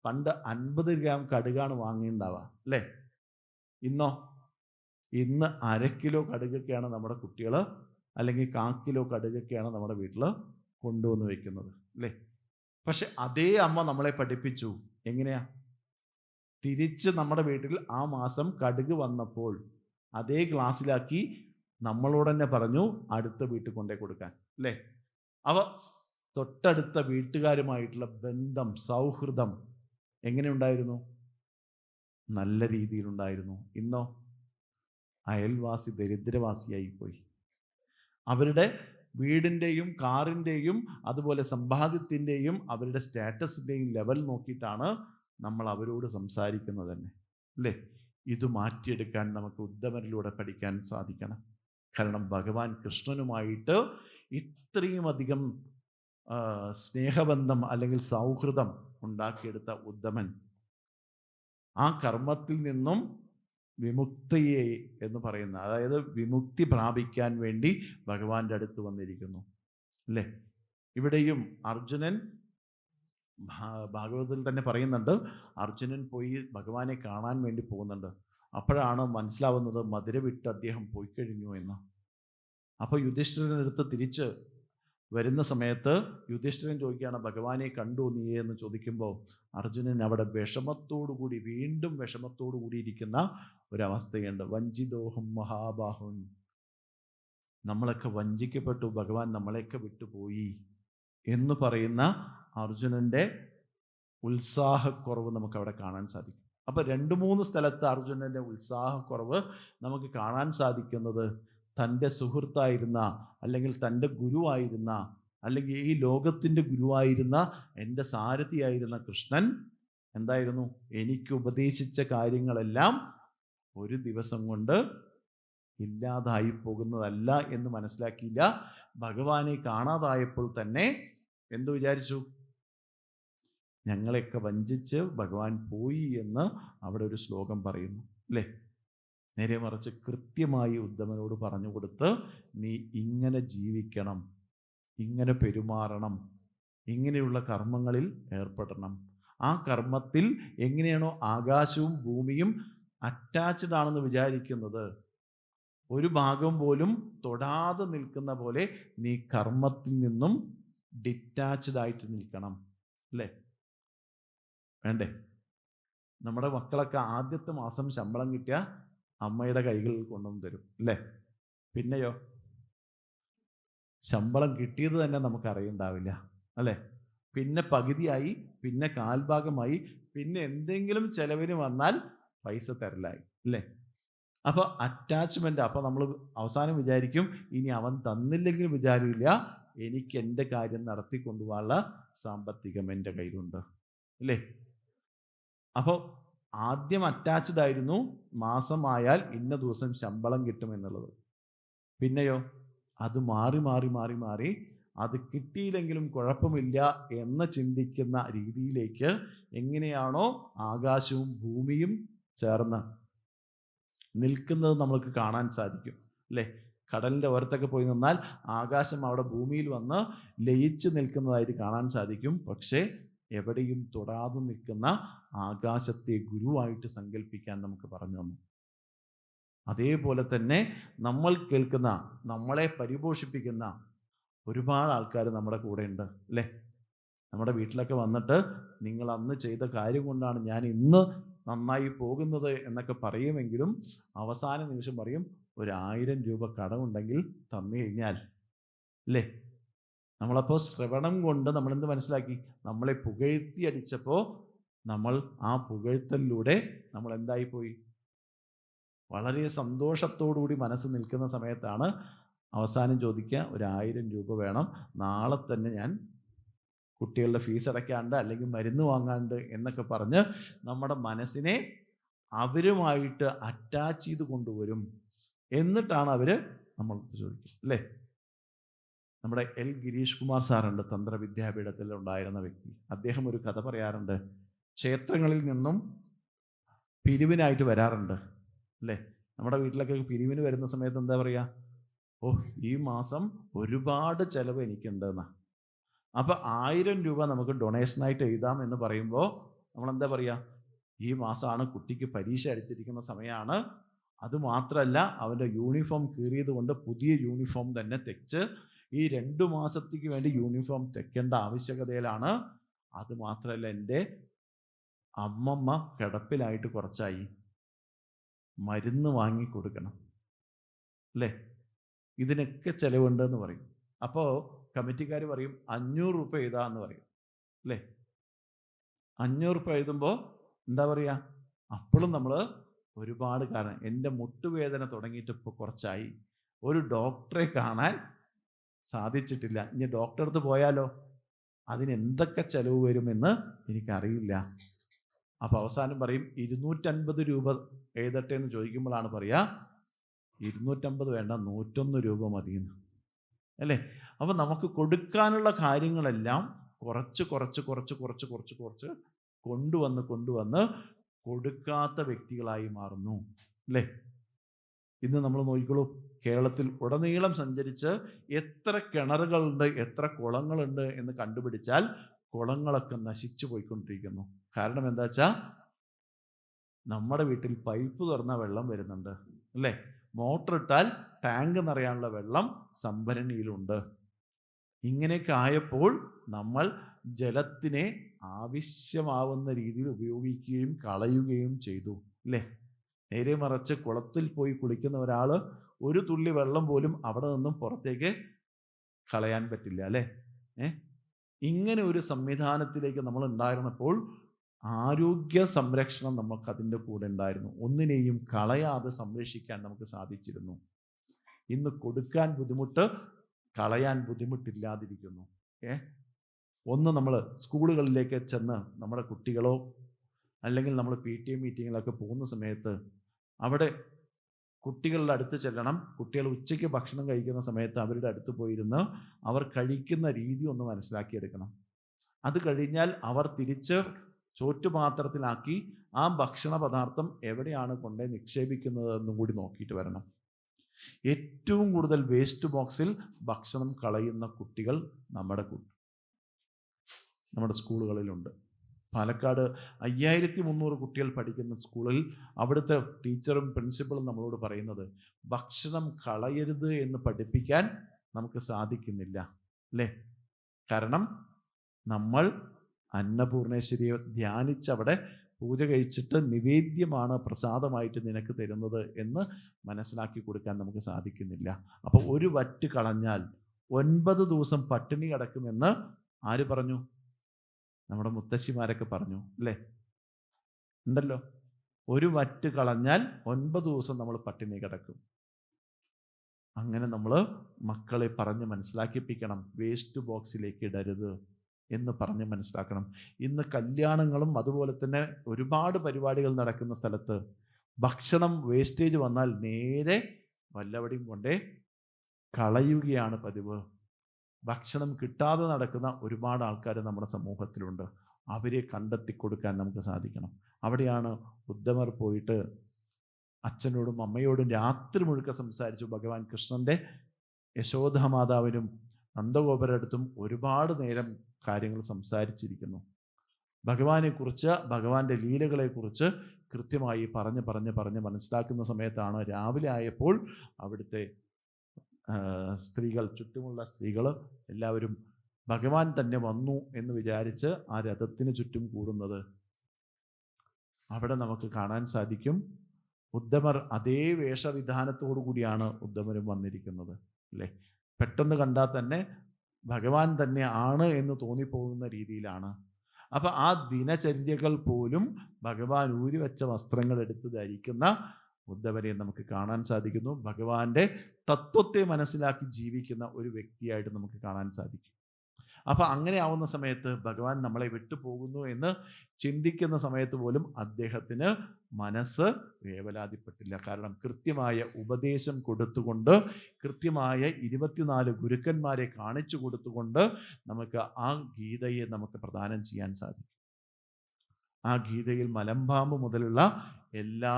പണ്ട് 50 ഗ്രാം കടുകാണ് വാങ്ങിയിട്ടുണ്ടാവുക അല്ലേ? ഇന്ന് 1/2 കിലോ കടുകൊക്കെയാണ് നമ്മുടെ കുട്ടികൾ, അല്ലെങ്കിൽ 1/4 കിലോ കടുകൊക്കെയാണ് നമ്മുടെ വീട്ടിൽ കൊണ്ടുവന്ന് വെക്കുന്നത് അല്ലേ? പക്ഷെ അതേ അമ്മ നമ്മളെ പഠിപ്പിച്ചു എങ്ങനെയാ? തിരിച്ച് നമ്മുടെ വീട്ടിൽ ആ മാസം കടുക് വന്നപ്പോൾ അതേ ഗ്ലാസ്സിലാക്കി നമ്മളോട് തന്നെ പറഞ്ഞു അടുത്ത വീട്ടിൽ കൊണ്ടേ കൊടുക്കാൻ അല്ലേ? അവ തൊട്ടടുത്ത വീട്ടുകാരുമായിട്ടുള്ള ബന്ധം, സൗഹൃദം എങ്ങനെ ഉണ്ടായിരുന്നു? നല്ല രീതിയിലുണ്ടായിരുന്നു. ഇന്നോ അയൽവാസി ദരിദ്രവാസിയായി പോയി. അവരുടെ വീടിൻ്റെയും കാറിൻ്റെയും അതുപോലെ സമ്പാദ്യത്തിൻ്റെയും അവരുടെ സ്റ്റാറ്റസിൻ്റെയും ലെവൽ നോക്കിയിട്ടാണ് നമ്മൾ അവരോട് സംസാരിക്കുന്നത് തന്നെ അല്ലേ? ഇത് മാറ്റിയെടുക്കാൻ നമുക്ക് ഉദ്ധമനിലൂടെ പഠിക്കാൻ സാധിക്കണം. കാരണം ഭഗവാൻ കൃഷ്ണനുമായിട്ട് ഇത്രയും അധികം സ്നേഹബന്ധം അല്ലെങ്കിൽ സൗഹൃദം ഉണ്ടാക്കിയെടുത്ത ഉദ്ധമൻ ആ കർമ്മത്തിൽ നിന്നും വിമുക്തിയെ എന്ന് പറയുന്ന, അതായത് വിമുക്തി പ്രാപിക്കാൻ വേണ്ടി ഭഗവാന്റെ അടുത്ത് വന്നിരിക്കുന്നു അല്ലേ? ഇവിടെയും അർജുനൻ, ഭാഗവതത്തിൽ തന്നെ പറയുന്നുണ്ട്, അർജുനൻ പോയി ഭഗവാനെ കാണാൻ വേണ്ടി പോകുന്നുണ്ട്. അപ്പോഴാണ് മനസ്സിലാവുന്നത് മധുര വിട്ട് അദ്ദേഹം പോയി കഴിഞ്ഞു എന്ന്. അപ്പോൾ യുധിഷ്ഠിരനടുത്ത് തിരിച്ച് വരുന്ന സമയത്ത് യുധിഷ്ഠിരൻ ചോദിക്കുകയാണ്, ഭഗവാനെ കണ്ടു നീ എന്ന് ചോദിക്കുമ്പോൾ അർജുനൻ അവിടെ വിഷമത്തോടുകൂടി, വീണ്ടും വിഷമത്തോടു കൂടി ഇരിക്കുന്ന ഒരവസ്ഥയുണ്ട്. വഞ്ചിതോഹം മഹാബാഹുൻ, നമ്മളൊക്കെ വഞ്ചിക്കപ്പെട്ടു, ഭഗവാൻ നമ്മളെയൊക്കെ വിട്ടുപോയി എന്ന് പറയുന്ന അർജുനൻ്റെ ഉത്സാഹക്കുറവ് നമുക്ക് അവിടെ കാണാൻ സാധിക്കും. അപ്പോൾ 2-3 സ്ഥലത്ത് അർജുനൻ്റെ ഉത്സാഹക്കുറവ് നമുക്ക് കാണാൻ സാധിക്കുന്നത് തൻ്റെ സുഹൃത്തായിരുന്ന, അല്ലെങ്കിൽ തൻ്റെ ഗുരുവായിരുന്ന, അല്ലെങ്കിൽ ഈ ലോകത്തിൻ്റെ ഗുരുവായിരുന്ന, എൻ്റെ സാരഥിയായിരുന്ന കൃഷ്ണൻ എന്തായിരുന്നു? എനിക്ക് ഉപദേശിച്ച കാര്യങ്ങളെല്ലാം ഒരു ദിവസം കൊണ്ട് ഇല്ലാതായി പോകുന്നതല്ല എന്ന് മനസ്സിലാക്കിയില്ല. ഭഗവാനെ കാണാതായപ്പോൾ തന്നെ എന്തു വിചാരിച്ചു? ഞങ്ങളെയൊക്കെ വഞ്ചിച്ച് ഭഗവാൻ പോയി എന്ന് അവിടെ ഒരു ശ്ലോകം പറയുന്നു അല്ലേ? നേരെ മറിച്ച് കൃത്യമായി ഉദ്ധവനോട് പറഞ്ഞു കൊടുത്ത് നീ ഇങ്ങനെ ജീവിക്കണം, ഇങ്ങനെ പെരുമാറണം, ഇങ്ങനെയുള്ള കർമ്മങ്ങളിൽ ഏർപ്പെടണം. ആ കർമ്മത്തിൽ എങ്ങനെയാണോ ആകാശവും ഭൂമിയും അറ്റാച്ച്ഡ് ആണെന്ന് വിചാരിക്കുന്നത്, ഒരു ഭാഗം പോലും തൊടാതെ നിൽക്കുന്ന പോലെ നീ കർമ്മത്തിൽ നിന്നും ഡിറ്റാച്ച്ഡ് ആയിട്ട് നിൽക്കണം അല്ലേ? വേണ്ടേ? നമ്മുടെ മക്കളൊക്കെ ആദ്യത്തെ മാസം ശമ്പളം കിട്ടിയ അമ്മയുടെ കൈകളിൽ കൊണ്ടുവന്ന് തരും അല്ലേ? പിന്നെയോ ശമ്പളം കിട്ടിയത് തന്നെ നമുക്ക് അറിയണ്ടാവില്ല അല്ലേ? പിന്നെ പകുതിയായി, പിന്നെ കാൽഭാഗമായി, പിന്നെ എന്തെങ്കിലും ചെലവിന് വന്നാൽ പൈസ തരലായി അല്ലേ? അപ്പോൾ അറ്റാച്ച്മെന്റ്. അപ്പോൾ നമ്മൾ അവസാനം വിചാരിക്കും ഇനി അവൻ തന്നില്ലെങ്കിൽ വിചാരമില്ല, എനിക്ക് എൻ്റെ കാര്യം നടത്തിക്കൊണ്ടുപോകാനുള്ള സാമ്പത്തികം എൻ്റെ കയ്യിലുണ്ട് അല്ലേ? അപ്പോൾ ആദ്യം അറ്റാച്ച്ഡ് ആയിരുന്നു, മാസമായാൽ ഇന്ന ദിവസം ശമ്പളം കിട്ടുമെന്നുള്ളത്. പിന്നെയോ അത് മാറി മാറി മാറി മാറി അത് കിട്ടിയില്ലെങ്കിലും കുഴപ്പമില്ല എന്ന് ചിന്തിക്കുന്ന രീതിയിലേക്ക് എങ്ങനെയാണോ ആകാശവും ഭൂമിയും ചേർന്ന് നിൽക്കുന്നത് നമ്മൾക്ക് കാണാൻ സാധിക്കും അല്ലേ? കടലിൻ്റെ ഓരത്തൊക്കെ പോയി നിന്നാൽ ആകാശം അവിടെ ഭൂമിയിൽ വന്ന് ലയിച്ച് നിൽക്കുന്നതായിട്ട് കാണാൻ സാധിക്കും. പക്ഷേ എവിടെയും തൊടാതെ നിൽക്കുന്ന ആകാശത്തെ ഗുരുവായിട്ട് സങ്കല്പിക്കാൻ നമുക്ക് പറഞ്ഞു തന്നു. അതേപോലെ തന്നെ നമ്മൾ കേൾക്കുന്ന, നമ്മളെ പരിപോഷിപ്പിക്കുന്ന ഒരുപാട് ആൾക്കാർ നമ്മുടെ കൂടെ ഉണ്ട് അല്ലേ? നമ്മുടെ വീട്ടിലൊക്കെ വന്നിട്ട് നിങ്ങൾ അന്ന് ചെയ്ത കാര്യം കൊണ്ടാണ് ഞാൻ ഇന്ന് നന്നായി പോകുന്നത് എന്നൊക്കെ പറയുമെങ്കിലും അവസാന നിമിഷം പറയും 1000 രൂപ കടമുണ്ടെങ്കിൽ തന്നു കഴിഞ്ഞാൽ അല്ലേ? നമ്മളപ്പോൾ ശ്രവണം കൊണ്ട് നമ്മളെന്ത് മനസ്സിലാക്കി? നമ്മളെ പുകഴ്ത്തി അടിച്ചപ്പോൾ നമ്മൾ ആ പുകഴ്ത്തലിലൂടെ നമ്മൾ എന്തായിപ്പോയി? വളരെ സന്തോഷത്തോടുകൂടി മനസ്സ് നിൽക്കുന്ന സമയത്താണ് അവസാനം ചോദിക്കുക 1000 രൂപ വേണം, നാളെ തന്നെ ഞാൻ കുട്ടികളുടെ ഫീസ് അടയ്ക്കാണ്ട് അല്ലെങ്കിൽ മരുന്ന് വാങ്ങാണ്ട് എന്നൊക്കെ പറഞ്ഞ് നമ്മുടെ മനസ്സിനെ അവരുമായിട്ട് അറ്റാച്ച് ചെയ്ത് കൊണ്ടുവരും. എന്നിട്ടാണ് അവർ നമ്മൾ ചോദിക്കുക അല്ലേ? നമ്മുടെ എൽ ഗിരീഷ് കുമാർ സാറുണ്ട്, തന്ത്രവിദ്യാപീഠത്തിൽ ഉണ്ടായിരുന്ന വ്യക്തി. അദ്ദേഹം ഒരു കഥ പറയാറുണ്ട്. ക്ഷേത്രങ്ങളിൽ നിന്നും പിരിവിനായിട്ട് വരാറുണ്ട് അല്ലേ? നമ്മുടെ വീട്ടിലൊക്കെ പിരിവിന് വരുന്ന സമയത്ത് എന്താ പറയുക? ഓ, ഈ മാസം ഒരുപാട് ചെലവ് എനിക്കുണ്ടെന്നാ. അപ്പോൾ 1000 രൂപ നമുക്ക് ഡൊണേഷനായിട്ട് എഴുതാം എന്ന് പറയുമ്പോൾ നമ്മളെന്താ പറയുക? ഈ മാസമാണ് കുട്ടിക്ക് പരീക്ഷ അടുത്തിരിക്കുന്ന സമയമാണ്, അതുമാത്രമല്ല അവൻ്റെ യൂണിഫോം കീറിയത് കൊണ്ട് പുതിയ യൂണിഫോം തന്നെ തെച്ച് ഈ 2 മാസത്തേക്ക് വേണ്ടി യൂണിഫോം തെക്കേണ്ട ആവശ്യകതയിലാണ്, അതുമാത്രമല്ല എൻ്റെ അമ്മമ്മ കിടപ്പിലായിട്ട് കുറച്ചായി, മരുന്ന് വാങ്ങി കൊടുക്കണം അല്ലേ? ഇതിനൊക്കെ ചിലവുണ്ടെന്ന് പറയും. അപ്പോൾ കമ്മിറ്റിക്കാർ പറയും 500 രൂപ എഴുതാമെന്ന് പറയും അല്ലേ? 500 രൂപ എഴുതുമ്പോൾ എന്താ പറയുക? അപ്പോഴും നമ്മൾ ഒരുപാട് കാരണം, എൻ്റെ മുട്ടുവേദന തുടങ്ങിയിട്ട് ഇപ്പോൾ കുറച്ചായി, ഒരു ഡോക്ടറെ കാണാൻ സാധിച്ചിട്ടില്ല, ഇനി ഡോക്ടറെ അടുത്ത് പോയാലോ അതിന് എന്തൊക്കെ ചിലവ് വരുമെന്ന് എനിക്കറിയില്ല. അപ്പോൾ അവസാനം പറയും 250 രൂപ എഴുതട്ടെ എന്ന് ചോദിക്കുമ്പോഴാണ് പറയുക 250 വേണ്ട, 101 രൂപ മതിയെന്ന് അല്ലേ? അപ്പോൾ നമുക്ക് കൊടുക്കാനുള്ള കാര്യങ്ങളെല്ലാം കുറച്ച് കുറച്ച് കുറച്ച് കുറച്ച് കുറച്ച് കുറച്ച് കൊണ്ടുവന്ന് കൊടുക്കാത്ത വ്യക്തികളായി മാറുന്നു അല്ലേ? ഇന്ന് നമ്മൾ നോക്കിക്കോളൂ, കേരളത്തിൽ ഉടനീളം സഞ്ചരിച്ച് എത്ര കിണറുകളുണ്ട്, എത്ര കുളങ്ങളുണ്ട് എന്ന് കണ്ടുപിടിച്ചാൽ കുളങ്ങളൊക്കെ നശിച്ചു പോയിക്കൊണ്ടിരിക്കുന്നു. കാരണം എന്താ വെച്ചാൽ നമ്മുടെ വീട്ടിൽ പൈപ്പ് തുറന്ന വെള്ളം വരുന്നുണ്ട് അല്ലേ? മോട്ടർ ഇട്ടാൽ ടാങ്ക് നിറയാനുള്ള വെള്ളം സംഭരണിയിലുണ്ട്. ഇങ്ങനെയൊക്കെ ആയപ്പോൾ നമ്മൾ ജലത്തിനെ ആവശ്യമാവുന്ന രീതിയിൽ ഉപയോഗിക്കുകയും കളയുകയും ചെയ്തു അല്ലേ? നേരെ മറിച്ച് കുളത്തിൽ പോയി കുളിക്കുന്ന ഒരാൾ ഒരു തുള്ളി വെള്ളം പോലും അവിടെ നിന്നും പുറത്തേക്ക് കളയാൻ പറ്റില്ല അല്ലേ? ഇങ്ങനെ ഒരു സംവിധാനത്തിലേക്ക് നമ്മൾ ഉണ്ടായിരുന്നപ്പോൾ ആരോഗ്യ സംരക്ഷണം നമുക്ക് അതിൻ്റെ കൂടെ ഉണ്ടായിരുന്നു. ഒന്നിനെയും കളയാതെ സംരക്ഷിക്കാൻ നമുക്ക് സാധിച്ചിരുന്നു. ഇന്ന് കൊടുക്കാൻ ബുദ്ധിമുട്ട്, കളയാൻ ബുദ്ധിമുട്ടില്ലാതിരിക്കുന്നു. ഒന്ന് നമ്മൾ സ്കൂളുകളിലേക്ക് ചെന്ന് നമ്മുടെ കുട്ടികളോ അല്ലെങ്കിൽ നമ്മൾ PTA മീറ്റിങ്ങിലൊക്കെ പോകുന്ന സമയത്ത് അവിടെ കുട്ടികളുടെ അടുത്ത് ചെല്ലണം. കുട്ടികൾ ഉച്ചയ്ക്ക് ഭക്ഷണം കഴിക്കുന്ന സമയത്ത് അവരുടെ അടുത്ത് പോയിരുന്ന് അവർ കഴിക്കുന്ന രീതി ഒന്ന് മനസ്സിലാക്കിയെടുക്കണം. അത് കഴിഞ്ഞാൽ അവർ തിരിച്ച് ചോറ്റുപാത്രത്തിലാക്കി ആ ഭക്ഷണ പദാർത്ഥം എവിടെയാണ് കൊണ്ടുപോയി നിക്ഷേപിക്കുന്നത് എന്നും കൂടി നോക്കിയിട്ട് വരണം. ഏറ്റവും കൂടുതൽ വേസ്റ്റ് ബോക്സിൽ ഭക്ഷണം കളയുന്ന കുട്ടികൾ നമ്മുടെ സ്കൂളുകളിലുണ്ട്. പാലക്കാട് 5300 കുട്ടികൾ പഠിക്കുന്ന സ്കൂളിൽ അവിടുത്തെ ടീച്ചറും പ്രിൻസിപ്പളും നമ്മളോട് പറയുന്നത് ഭക്ഷണം കളയരുത് എന്ന് പഠിപ്പിക്കാൻ നമുക്ക് സാധിക്കുന്നില്ല അല്ലേ? കാരണം നമ്മൾ അന്നപൂർണേശ്വരിയെ ധ്യാനിച്ചവിടെ പൂജ കഴിച്ചിട്ട് നിവേദ്യമാണ് പ്രസാദമായിട്ട് നിനക്ക് തരുന്നത് എന്ന് മനസ്സിലാക്കി കൊടുക്കാൻ നമുക്ക് സാധിക്കുന്നില്ല. അപ്പോൾ ഒരു വറ്റ് കളഞ്ഞാൽ 9 ദിവസം പട്ടിണി കിടക്കുമെന്ന് ആര് പറഞ്ഞു? നമ്മുടെ മുത്തശ്ശിമാരൊക്കെ പറഞ്ഞു അല്ലേ? ഉണ്ടല്ലോ. ഒരു വറ്റ് കളഞ്ഞാൽ 9 ദിവസം നമ്മൾ പട്ടിണി കിടക്കും. അങ്ങനെ നമ്മൾ മക്കളെ പറഞ്ഞ് മനസ്സിലാക്കിപ്പിക്കണം, വേസ്റ്റ് ബോക്സിലേക്ക് ഇടരുത് എന്ന് പറഞ്ഞ് മനസ്സിലാക്കണം. ഇന്ന് കല്യാണങ്ങളും അതുപോലെ തന്നെ ഒരുപാട് പരിപാടികൾ നടക്കുന്ന സ്ഥലത്ത് ഭക്ഷണം വേസ്റ്റേജ് വന്നാൽ നേരെ വല്ലവടിയും കൊണ്ടേ കളയുകയാണ് പതിവ്. ഭക്ഷണം കിട്ടാതെ നടക്കുന്ന ഒരുപാട് ആൾക്കാർ നമ്മുടെ സമൂഹത്തിലുണ്ട്. അവരെ കണ്ടെത്തി കൊടുക്കാൻ നമുക്ക് സാധിക്കണം. അവിടെയാണ് ഉദ്ധമർ പോയിട്ട് അച്ഛനോടും അമ്മയോടും രാത്രി മുഴുക്ക സംസാരിച്ചു. ഭഗവാൻ കൃഷ്ണൻ്റെ യശോദാമാതാവിനും നന്ദഗോപരടുത്തും ഒരുപാട് നേരം കാര്യങ്ങൾ സംസാരിച്ചിരിക്കുന്നു. ഭഗവാനെക്കുറിച്ച്, ഭഗവാന്റെ ലീലകളെക്കുറിച്ച് കൃത്യമായി പറഞ്ഞ് മനസ്സിലാക്കുന്ന സമയത്താണ് രാവിലെ ആയപ്പോൾ അവിടുത്തെ സ്ത്രീകൾ, ചുറ്റുമുള്ള സ്ത്രീകൾ എല്ലാവരും ഭഗവാൻ തന്നെ വന്നു എന്ന് വിചാരിച്ച് ആ രഥത്തിന് ചുറ്റും കൂടുന്നത്. അവിടെ നമുക്ക് കാണാൻ സാധിക്കും ഉദ്ധമർ അതേ വേഷവിധാനത്തോടു കൂടിയാണ് ഉദ്ധമരും വന്നിരിക്കുന്നത് അല്ലേ? പെട്ടെന്ന് കണ്ടാൽ തന്നെ ഭഗവാൻ തന്നെ ആണ് എന്ന് തോന്നിപ്പോകുന്ന രീതിയിലാണ്. അപ്പം ആ ദിനചര്യകൾ പോലും ഭഗവാൻ ഊരിവെച്ച വസ്ത്രങ്ങൾ എടുത്ത് ധരിക്കുന്ന ഉദ്ധവരെ നമുക്ക് കാണാൻ സാധിക്കുന്നു. ഭഗവാന്റെ തത്വത്തെ മനസ്സിലാക്കി ജീവിക്കുന്ന ഒരു വ്യക്തിയായിട്ട് നമുക്ക് കാണാൻ സാധിക്കും. അപ്പം അങ്ങനെ ആവുന്ന സമയത്ത് ഭഗവാൻ നമ്മളെ വിട്ടുപോകുന്നു എന്ന് ചിന്തിക്കുന്ന സമയത്ത് പോലും അദ്ദേഹത്തിന് മനസ്സ് വേവലാതിപ്പെട്ടില്ല. കാരണം കൃത്യമായ ഉപദേശം കൊടുത്തുകൊണ്ട്, കൃത്യമായ 24 ഗുരുക്കന്മാരെ കാണിച്ചു കൊടുത്തുകൊണ്ട് നമുക്ക് ആ ഗീതയെ നമുക്ക് പ്രദാനം ചെയ്യാൻ സാധിക്കും. ആ ഗീതയിൽ മലമ്പാമ്പ് മുതലുള്ള എല്ലാ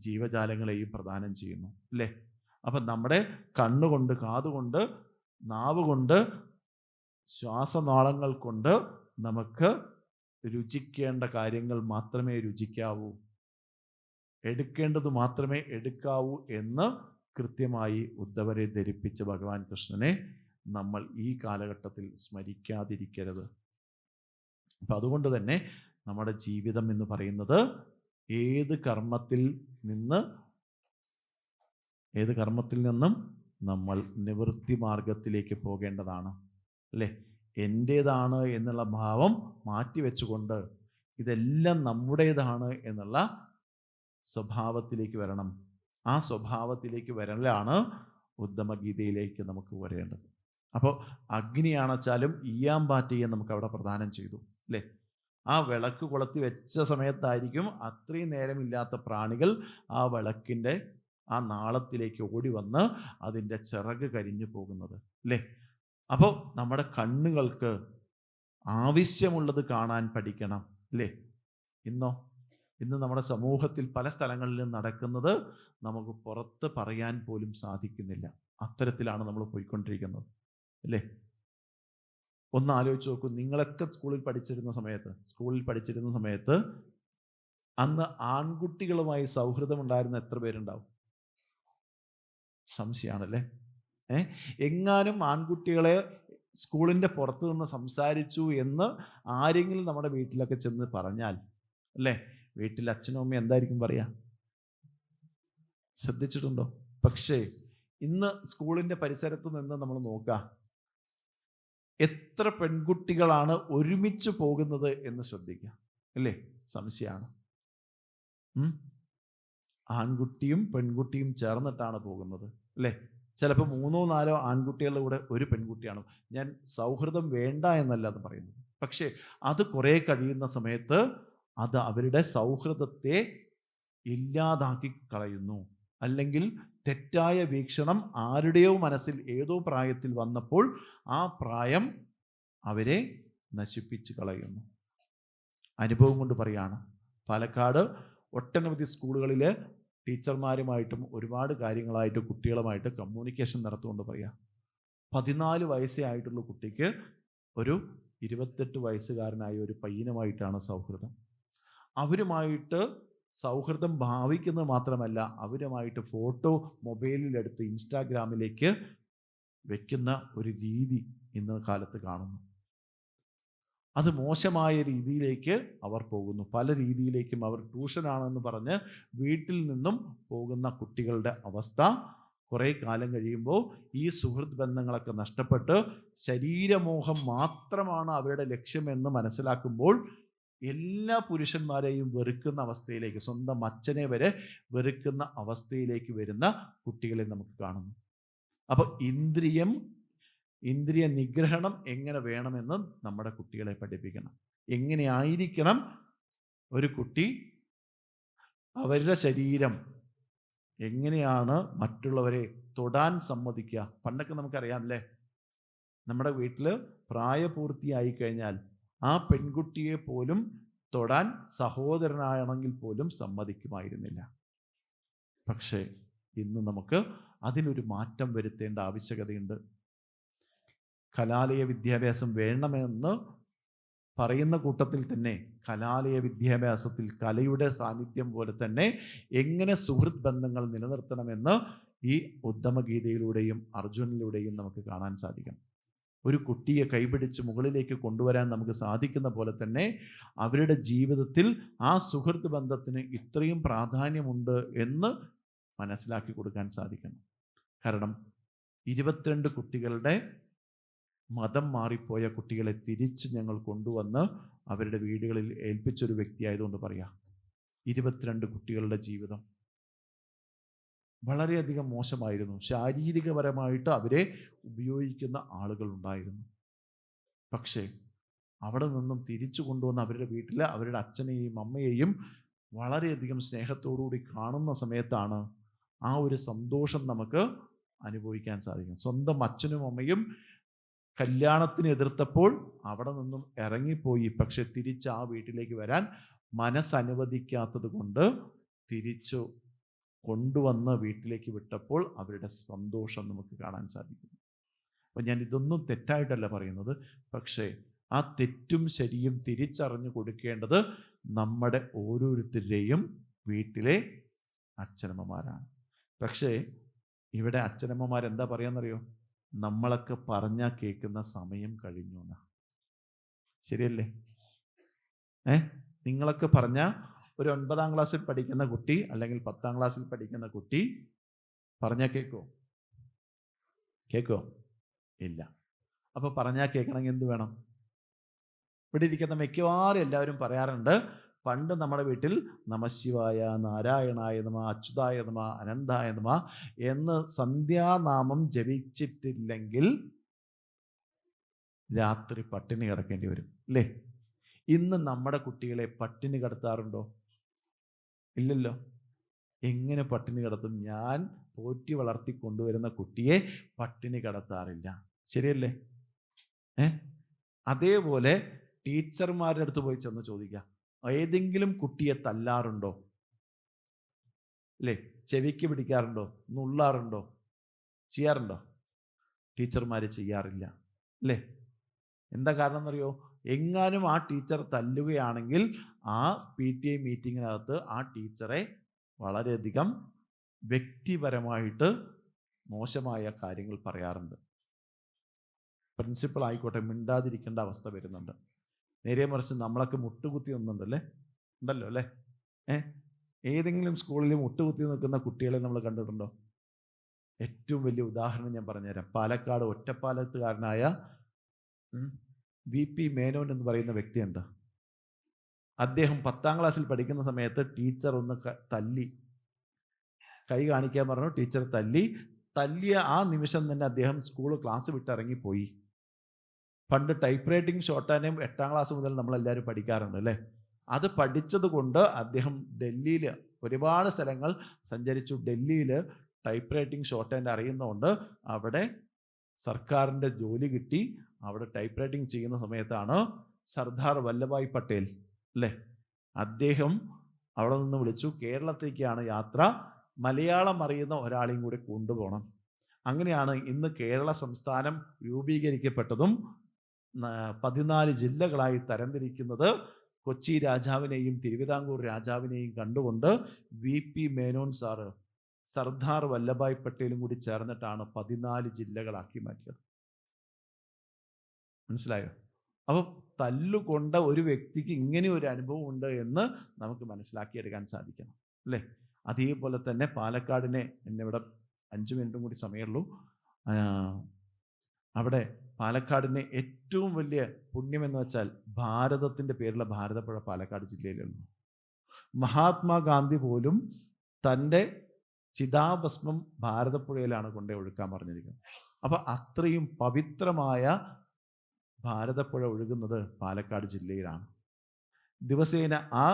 ജീവജാലങ്ങളെയും പ്രദാനം ചെയ്യുന്നു അല്ലേ? അപ്പം നമ്മുടെ കണ്ണുകൊണ്ട്, കാതുകൊണ്ട്, നാവ് കൊണ്ട്, ശ്വാസനാളങ്ങൾ കൊണ്ട് നമുക്ക് രുചിക്കേണ്ട കാര്യങ്ങൾ മാത്രമേ രുചിക്കാവൂ, എടുക്കേണ്ടത് മാത്രമേ എടുക്കാവൂ എന്ന് കൃത്യമായി ഉദ്ധവരെ ധരിപ്പിച്ച ഭഗവാൻ കൃഷ്ണനെ നമ്മൾ ഈ കാലഘട്ടത്തിൽ സ്മരിക്കാതിരിക്കരുത്. അപ്പം അതുകൊണ്ട് തന്നെ നമ്മുടെ ജീവിതം എന്ന് പറയുന്നത് ഏത് കർമ്മത്തിൽ നിന്നും നമ്മൾ നിവൃത്തി മാർഗത്തിലേക്ക് പോകേണ്ടതാണ് അല്ലേ? എൻ്റേതാണ് എന്നുള്ള ഭാവം മാറ്റിവെച്ചുകൊണ്ട് ഇതെല്ലാം നമ്മുടേതാണ് എന്നുള്ള സ്വഭാവത്തിലേക്ക് വരണം. ആ സ്വഭാവത്തിലേക്ക് വരലാണ് ഉദ്ധമഗീതയിലേക്ക് നമുക്ക് വരേണ്ടത്. അപ്പോൾ അഗ്നിയാണച്ചാലും ഈയാമ്പാറ്റയെ നമുക്ക് അവിടെ പ്രദാനം ചെയ്തു അല്ലേ? ആ വിളക്ക് കൊളുത്തി വെച്ച സമയത്തായിരിക്കും അത്രയും നേരമില്ലാത്ത പ്രാണികൾ ആ വിളക്കിൻ്റെ ആ നാളത്തിലേക്ക് ഓടി വന്ന് അതിൻ്റെ ചിറക് കരിഞ്ഞു പോകുന്നത് അല്ലേ? അപ്പോൾ നമ്മുടെ കണ്ണുകൾക്ക് ആവശ്യമുള്ളത് കാണാൻ പഠിക്കണം അല്ലേ? ഇന്ന് നമ്മുടെ സമൂഹത്തിൽ പല സ്ഥലങ്ങളിലും നടക്കുന്നത് നമുക്ക് പുറത്ത് പറയാൻ പോലും സാധിക്കുന്നില്ല. അത്തരത്തിലാണ് നമ്മൾ പോയിക്കൊണ്ടിരിക്കുന്നത് അല്ലേ? ഒന്ന് ആലോചിച്ച് നോക്കൂ. നിങ്ങളൊക്കെ സ്കൂളിൽ പഠിച്ചിരുന്ന സമയത്ത് അന്ന് ആൺകുട്ടികളുമായി സൗഹൃദം ഉണ്ടായിരുന്ന എത്ര പേരുണ്ടാവും? സംശയമാണല്ലേ? എങ്ങാനും ആൺകുട്ടികളെ സ്കൂളിൻ്റെ പുറത്ത് നിന്ന് സംസാരിച്ചു എന്ന് ആരെങ്കിലും നമ്മുടെ വീട്ടിലൊക്കെ ചെന്ന് പറഞ്ഞാൽ അല്ലേ, വീട്ടിൽ അച്ഛനും അമ്മയും എന്തായിരിക്കും പറയുക? ശ്രദ്ധിച്ചിട്ടുണ്ടോ? പക്ഷേ ഇന്ന് സ്കൂളിൻ്റെ പരിസരത്ത് നിന്ന് നമ്മൾ നോക്കുക, എത്ര പെൺകുട്ടികളാണ് ഒരുമിച്ച് പോകുന്നത് എന്ന് ശ്രദ്ധിക്കുക അല്ലേ? സംശയമാണ്. ആൺകുട്ടിയും പെൺകുട്ടിയും ചേർന്നിട്ടാണ് പോകുന്നത് അല്ലേ? ചിലപ്പോൾ 3-4 ആൺകുട്ടികളുടെ കൂടെ ഒരു പെൺകുട്ടിയാണ്. ഞാൻ സൗഹൃദം വേണ്ട എന്നല്ല അത് പറയുന്നത്. പക്ഷേ അത് കുറേ കഴിയുന്ന സമയത്ത് അത് അവരുടെ സൗഹൃദത്തെ ഇല്ലാതാക്കി കളയുന്നു. അല്ലെങ്കിൽ തെറ്റായ വീക്ഷണം ആരുടെയോ മനസ്സിൽ ഏതോ പ്രായത്തിൽ വന്നപ്പോൾ ആ പ്രായം അവരെ നശിപ്പിച്ച് കളയുന്നു. അനുഭവം കൊണ്ട് പറയാണ്. പാലക്കാട് ഒട്ടനവധി സ്കൂളുകളിൽ ടീച്ചർമാരുമായിട്ടും ഒരുപാട് കാര്യങ്ങളായിട്ട് കുട്ടികളുമായിട്ട് കമ്മ്യൂണിക്കേഷൻ നടത്തുകൊണ്ട് പറയാം. 14 വയസ്സേ ആയിട്ടുള്ള കുട്ടിക്ക് ഒരു 28 വയസ്സുകാരനായ ഒരു പയ്യനുമായിട്ടാണ് സൗഹൃദം. അവരുമായിട്ട് സൗഹൃദം ഭാവിക്കുന്നത് മാത്രമല്ല, അവരുമായിട്ട് ഫോട്ടോ മൊബൈലിലെടുത്ത് ഇൻസ്റ്റാഗ്രാമിലേക്ക് വെക്കുന്ന ഒരു രീതി ഇന്ന് കാലത്ത് കാണുന്നു. അത് മോശമായ രീതിയിലേക്ക് അവർ പോകുന്നു. പല രീതിയിലേക്കും അവർ ട്യൂഷനാണെന്ന് പറഞ്ഞ് വീട്ടിൽ നിന്നും പോകുന്ന കുട്ടികളുടെ അവസ്ഥ കുറേ കാലം കഴിയുമ്പോൾ ഈ സുഹൃത്ത് ബന്ധങ്ങളൊക്കെ നഷ്ടപ്പെട്ട് ശരീരമോഹം മാത്രമാണ് അവരുടെ ലക്ഷ്യമെന്ന് മനസ്സിലാക്കുമ്പോൾ എല്ലാ പുരുഷന്മാരെയും വെറുക്കുന്ന അവസ്ഥയിലേക്ക്, സ്വന്തം അച്ഛനെ വരെ വെറുക്കുന്ന അവസ്ഥയിലേക്ക് വരുന്ന കുട്ടികളെ നമുക്ക് കാണുന്നു. അപ്പോൾ ഇന്ദ്രിയ നിഗ്രഹണം എങ്ങനെ വേണമെന്ന് നമ്മുടെ കുട്ടികളെ പഠിപ്പിക്കണം. എങ്ങനെയായിരിക്കണം ഒരു കുട്ടി അവരുടെ ശരീരം എങ്ങനെയാണ് മറ്റുള്ളവരെ തൊടാൻ സമ്മതിക്കുക. പണ്ടൊക്കെ നമുക്കറിയാം അല്ലേ, നമ്മുടെ വീട്ടിൽ പ്രായപൂർത്തിയായി കഴിഞ്ഞാൽ ആ പെൺകുട്ടിയെ പോലും തൊടാൻ സഹോദരനാണെങ്കിൽ പോലും സമ്മതിക്കുമായിരുന്നില്ല. പക്ഷേ ഇന്ന് നമുക്ക് അതിനൊരു മാറ്റം വരുത്തേണ്ട ആവശ്യകതയുണ്ട്. കലാലയ വിദ്യാഭ്യാസം വേണമെന്ന് പറയുന്ന കൂട്ടത്തിൽ തന്നെ കലാലയ വിദ്യാഭ്യാസത്തിൽ കലയുടെ സാന്നിധ്യം പോലെ തന്നെ എങ്ങനെ സുഹൃത്ത് ബന്ധങ്ങൾ നിലനിർത്തണമെന്ന് ഈ ഉദ്ധമഗീതയിലൂടെയും അർജുനിലൂടെയും നമുക്ക് കാണാൻ സാധിക്കും. ഒരു കുട്ടിയെ കൈപിടിച്ച് മുകളിലേക്ക് കൊണ്ടുവരാൻ നമുക്ക് സാധിക്കുന്ന പോലെ തന്നെ അവരുടെ ജീവിതത്തിൽ ആ സുഹൃത്ത് ബന്ധത്തിന് ഇത്രയും പ്രാധാന്യമുണ്ട് എന്ന് മനസ്സിലാക്കി കൊടുക്കാൻ സാധിക്കണം. കാരണം 22 കുട്ടികളുടെ മതം മാറിപ്പോയ കുട്ടികളെ തിരിച്ച് ഞങ്ങൾ കൊണ്ടുവന്ന് അവരുടെ വീടുകളിൽ ഏൽപ്പിച്ചൊരു വ്യക്തിയായതുകൊണ്ട് പറയാം, 22 കുട്ടികളുടെ ജീവിതം വളരെയധികം മോശമായിരുന്നു. ശാരീരികപരമായിട്ട് അവരെ ഉപയോഗിക്കുന്ന ആളുകൾ ഉണ്ടായിരുന്നു. പക്ഷേ അവിടെ നിന്നും തിരിച്ചു കൊണ്ടുവന്ന് അവരുടെ വീട്ടിൽ അവരുടെ അച്ഛനെയും അമ്മയെയും വളരെയധികം സ്നേഹത്തോടുകൂടി കാണുന്ന സമയത്താണ് ആ ഒരു സന്തോഷം നമുക്ക് അനുഭവിക്കാൻ സാധിക്കും. സ്വന്തം അച്ഛനും അമ്മയും കല്യാണത്തിന് എതിർത്തപ്പോൾ അവിടെ നിന്നും ഇറങ്ങിപ്പോയി. പക്ഷെ തിരിച്ച് ആ വീട്ടിലേക്ക് വരാൻ മനസ്സനുവദിക്കാത്തത് കൊണ്ട് തിരിച്ചു കൊണ്ടുവന്ന് വീട്ടിലേക്ക് വിട്ടപ്പോൾ അവരുടെ സന്തോഷം നമുക്ക് കാണാൻ സാധിക്കും. അപ്പം ഞാൻ ഇതൊന്നും തെറ്റായിട്ടല്ല പറയുന്നത്, പക്ഷേ ആ തെറ്റും ശരിയും തിരിച്ചറിഞ്ഞു കൊടുക്കേണ്ടത് നമ്മുടെ ഓരോരുത്തരുടെയും വീട്ടിലെ അച്ഛനമ്മമാരാണ്. പക്ഷേ ഇവിടെ അച്ഛനമ്മമാരെന്താ പറയാന്നറിയോ? നമ്മളൊക്കെ പറഞ്ഞാൽ കേൾക്കുന്ന സമയം കഴിഞ്ഞു എന്നാ. ശരിയല്ലേ? നിങ്ങളൊക്കെ പറഞ്ഞാൽ ഒരു 9ാം ക്ലാസ്സിൽ പഠിക്കുന്ന കുട്ടി അല്ലെങ്കിൽ 10ാം ക്ലാസ്സിൽ പഠിക്കുന്ന കുട്ടി പറഞ്ഞാൽ കേൾക്കോ? ഇല്ല. അപ്പോൾ പറഞ്ഞാൽ കേൾക്കണമെങ്കിൽ എന്ത് വേണം? ഇവിടെ ഇരിക്കുന്ന മിക്കവാറും എല്ലാവരും പറയാറുണ്ട്, പണ്ട് നമ്മുടെ വീട്ടിൽ നമശിവായ, നാരായണായ നമ, അച്യുതായ നമ, അനന്തായ നമ എന്ന് സന്ധ്യാനാമം ജപിച്ചിട്ടില്ലെങ്കിൽ രാത്രി പട്ടിണി കിടക്കേണ്ടി വരും അല്ലേ? ഇന്ന് നമ്മുടെ കുട്ടികളെ പട്ടിണി കിടത്താറുണ്ടോ? ഇല്ലല്ലോ. എങ്ങനെ പട്ടിണി കിടത്തും? ഞാൻ പോറ്റി വളർത്തി കൊണ്ടുവരുന്ന കുട്ടിയെ പട്ടിണി കിടത്താറില്ല. ശരിയല്ലേ? അതേപോലെ ടീച്ചർമാരുടെ അടുത്ത് പോയി ചെന്ന് ചോദിക്കുക, ഏതെങ്കിലും കുട്ടിയെ തല്ലാറുണ്ടോ? അല്ലേ? ചെവിക്ക് പിടിക്കാറുണ്ടോ? നുള്ളാറുണ്ടോ? ചെയ്യാറുണ്ടോ? ടീച്ചർമാർ ചെയ്യാറില്ല അല്ലേ? എന്താ കാരണം എന്നറിയോ? എങ്ങാനും ആ ടീച്ചർ തല്ലുകയാണെങ്കിൽ ആ PTA മീറ്റിങ്ങിനകത്ത് ആ ടീച്ചറെ വളരെയധികം വ്യക്തിപരമായിട്ട് മോശമായ കാര്യങ്ങൾ പറയാറുണ്ട്. പ്രിൻസിപ്പൽ ആയിക്കോട്ടെ മിണ്ടാതിരിക്കേണ്ട അവസ്ഥ വരുന്നുണ്ട്. നേരെ മറിച്ച് നമ്മളൊക്കെ മുട്ടുകുത്തി ഒന്നുണ്ടല്ലേ? ഉണ്ടല്ലോ അല്ലേ? ഏതെങ്കിലും സ്കൂളിൽ മുട്ടുകുത്തി നിൽക്കുന്ന കുട്ടികളെ നമ്മൾ കണ്ടിട്ടുണ്ടോ? ഏറ്റവും വലിയ ഉദാഹരണം ഞാൻ പറഞ്ഞുതരാം. പാലക്കാട് ഒറ്റപ്പാലത്തുകാരനായ VP മേനോൻ എന്ന് പറയുന്ന വ്യക്തിയുണ്ട്. അദ്ദേഹം 10ാം ക്ലാസ്സിൽ പഠിക്കുന്ന സമയത്ത് ടീച്ചർ ഒന്ന് തല്ലി, കൈ കാണിക്കാൻ പറഞ്ഞു. ടീച്ചർ തല്ലിയ ആ നിമിഷം തന്നെ അദ്ദേഹം ക്ലാസ് വിട്ടിറങ്ങിപ്പോയി. പണ്ട് type writing short hand 8ാം class മുതൽ നമ്മളെല്ലാവരും പഠിക്കാറുണ്ട് അല്ലേ? അത് പഠിച്ചത് കൊണ്ട് അദ്ദേഹം ഡൽഹിയിൽ ഒരുപാട് സ്ഥലങ്ങൾ സഞ്ചരിച്ചു. ഡൽഹിയിൽ ടൈപ്പ് റൈറ്റിംഗ് ഷോർട്ട് ഹാൻഡ് അറിയുന്നതുകൊണ്ട് അവിടെ സർക്കാരിൻ്റെ ജോലി കിട്ടി. അവിടെ ടൈപ്പ് റൈറ്റിംഗ് ചെയ്യുന്ന സമയത്താണ് സർദാർ വല്ലഭായ് പട്ടേൽ അല്ലേ, അദ്ദേഹം അവിടെ നിന്ന് വിളിച്ചു, കേരളത്തേക്കാണ് യാത്ര, മലയാളം അറിയുന്ന ഒരാളെയും കൂടി കൊണ്ടുപോകണം. അങ്ങനെയാണ് ഇന്ന് കേരള സംസ്ഥാനം രൂപീകരിക്കപ്പെട്ടതും 14 ജില്ലകളായി തരംതിരിക്കുന്നത്. കൊച്ചി രാജാവിനെയും തിരുവിതാംകൂർ രാജാവിനെയും കണ്ടുകൊണ്ട് VP മേനോൻ സാറ് സർദാർ വല്ലഭായ് പട്ടേലും കൂടി ചേർന്നിട്ടാണ് 14 ജില്ലകളാക്കി മാറ്റിയത്. മനസ്സിലായോ? അപ്പോൾ തല്ലുകൊണ്ട ഒരു വ്യക്തിക്ക് ഇങ്ങനെ ഒരു അനുഭവം ഉണ്ട് എന്ന് നമുക്ക് മനസ്സിലാക്കിയെടുക്കാൻ സാധിക്കണം അല്ലേ? അതേപോലെ തന്നെ പാലക്കാടിനെ, എന്നെ ഇവിടെ 5 മിനിറ്റും കൂടി സമയമുള്ളൂ, അവിടെ പാലക്കാടിനെ ഏറ്റവും വലിയ പുണ്യം എന്ന് വെച്ചാൽ ഭാരതത്തിൻ്റെ പേരുള്ള ഭാരതപ്പുഴ പാലക്കാട് ജില്ലയിലുള്ളൂ. മഹാത്മാഗാന്ധി പോലും തൻ്റെ ചിതാഭസ്മം ഭാരതപ്പുഴയിലാണ് കൊണ്ടേ ഒഴുക്കാൻ പറഞ്ഞിരിക്കുന്നത്. അപ്പോൾ അത്രയും പവിത്രമായ ഭാരതപ്പുഴ ഒഴുകുന്നത് പാലക്കാട് ജില്ലയിലാണ്. ദിവസേന ആ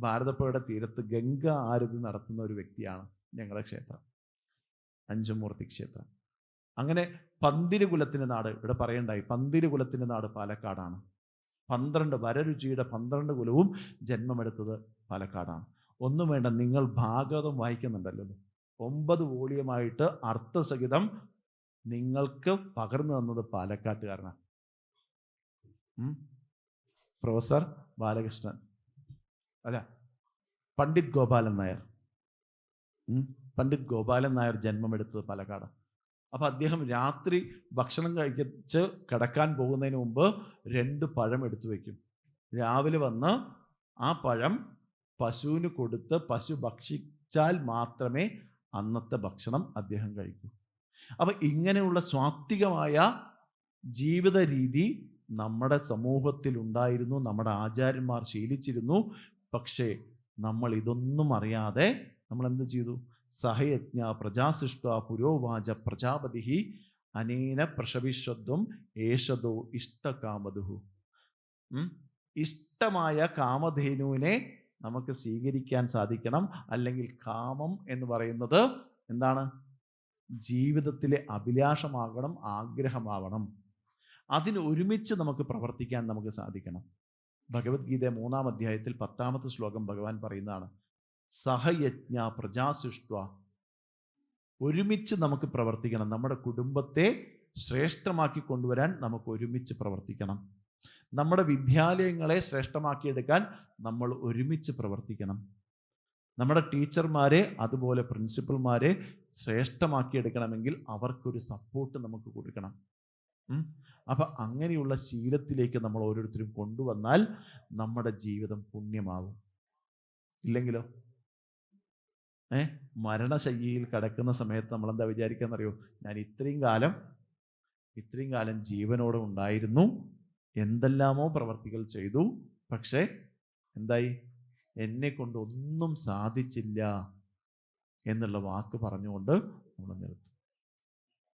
ഭാരതപ്പുഴയുടെ തീരത്ത് ഗംഗ ആരതി നടത്തുന്ന ഒരു വ്യക്തിയാണ് ഞങ്ങളുടെ ക്ഷേത്രം, അഞ്ചുമൂർത്തി ക്ഷേത്രം. അങ്ങനെ പന്തിരുകുലത്തിൻ്റെ നാട്, ഇവിടെ പറയണ്ടായി, പന്തിരുകുലത്തിൻ്റെ നാട് പാലക്കാടാണ്. 12 വരരുചിയുടെ 12 കുലവും ജന്മമെടുത്തത് പാലക്കാടാണ്. ഒന്നും വേണ്ട, നിങ്ങൾ ഭാഗവതം വായിക്കുന്നുണ്ടല്ലോ, 9 വോളിയമായിട്ട് അർത്ഥസഹിതം നിങ്ങൾക്ക് പകർന്നു തന്നത് പാലക്കാട്ടുകാരനാണ്. പ്രൊഫസർ ബാലകൃഷ്ണൻ അല്ല, പണ്ഡിറ്റ് ഗോപാലൻ നായർ. പണ്ഡിറ്റ് ഗോപാലൻ നായർ ജന്മമെടുത്തത് പാലക്കാട്. അപ്പോൾ അദ്ദേഹം രാത്രി ഭക്ഷണം കഴിച്ച് കിടക്കാൻ പോകുന്നതിന് മുമ്പ് 2 പഴം എടുത്തു വയ്ക്കും. രാവിലെ വന്ന് ആ പഴം പശുവിന് കൊടുത്ത് പശു ഭക്ഷിച്ചാൽ മാത്രമേ അന്നത്തെ ഭക്ഷണം അദ്ദേഹം കഴിക്കൂ. അപ്പം ഇങ്ങനെയുള്ള സ്വാത്വികമായ ജീവിത രീതി നമ്മുടെ സമൂഹത്തിൽ ഉണ്ടായിരുന്നു, നമ്മുടെ ആചാര്യന്മാർ ശീലിച്ചിരുന്നു. പക്ഷേ നമ്മൾ ഇതൊന്നും അറിയാതെ നമ്മൾ എന്ത് ചെയ്തു? സഹയജ്ഞ പ്രജാസിഷ്ട പുരോവാച പ്രജാപതി അനേന പ്രശവിശ്വത്വം ഏഷതോ ഇഷ്ടകാമധു. ഇഷ്ടമായ കാമധേനുവിനെ നമുക്ക് സ്വീകരിക്കാൻ സാധിക്കണം. അല്ലെങ്കിൽ കാമം എന്ന് പറയുന്നത് എന്താണ്? ജീവിതത്തിലെ അഭിലാഷമാകണം, ആഗ്രഹമാവണം. അതിന് ഒരുമിച്ച് നമുക്ക് പ്രവർത്തിക്കാൻ നമുക്ക് സാധിക്കണം. ഭഗവത്ഗീത 3-ാം അധ്യായത്തിൽ 10-ാമത്തെ ശ്ലോകം ഭഗവാൻ പറയുന്നതാണ്, സഹയജ്ഞ പ്രജാസിഷ്ട. ഒരുമിച്ച് നമുക്ക് പ്രവർത്തിക്കണം. നമ്മുടെ കുടുംബത്തെ ശ്രേഷ്ഠമാക്കി കൊണ്ടുവരാൻ നമുക്ക് ഒരുമിച്ച് പ്രവർത്തിക്കണം. നമ്മുടെ വിദ്യാലയങ്ങളെ ശ്രേഷ്ഠമാക്കിയെടുക്കാൻ നമ്മൾ ഒരുമിച്ച് പ്രവർത്തിക്കണം. നമ്മുടെ ടീച്ചർമാരെ അതുപോലെ പ്രിൻസിപ്പൽമാരെ ശ്രേഷ്ഠമാക്കിയെടുക്കണമെങ്കിൽ അവർക്കൊരു സപ്പോർട്ട് നമുക്ക് കൊടുക്കണം. അപ്പം അങ്ങനെയുള്ള ശീലത്തിലേക്ക് നമ്മൾ ഓരോരുത്തരും കൊണ്ടുവന്നാൽ നമ്മുടെ ജീവിതം പുണ്യമാവും. ഇല്ലെങ്കിലോ മരണശയ്യയിൽ കിടക്കുന്ന സമയത്ത് നമ്മളെന്താ വിചാരിക്കാന്നറിയോ? ഞാൻ ഇത്രയും കാലം ജീവനോടെ ഉണ്ടായിരുന്നു, എന്തെല്ലാമോ പ്രവർത്തികൾ ചെയ്തു, പക്ഷേ എന്തായി? എന്നെ കൊണ്ട് ഒന്നും സാധിച്ചില്ല എന്നുള്ള വാക്ക് പറഞ്ഞുകൊണ്ട് നമ്മൾ നിർത്തും.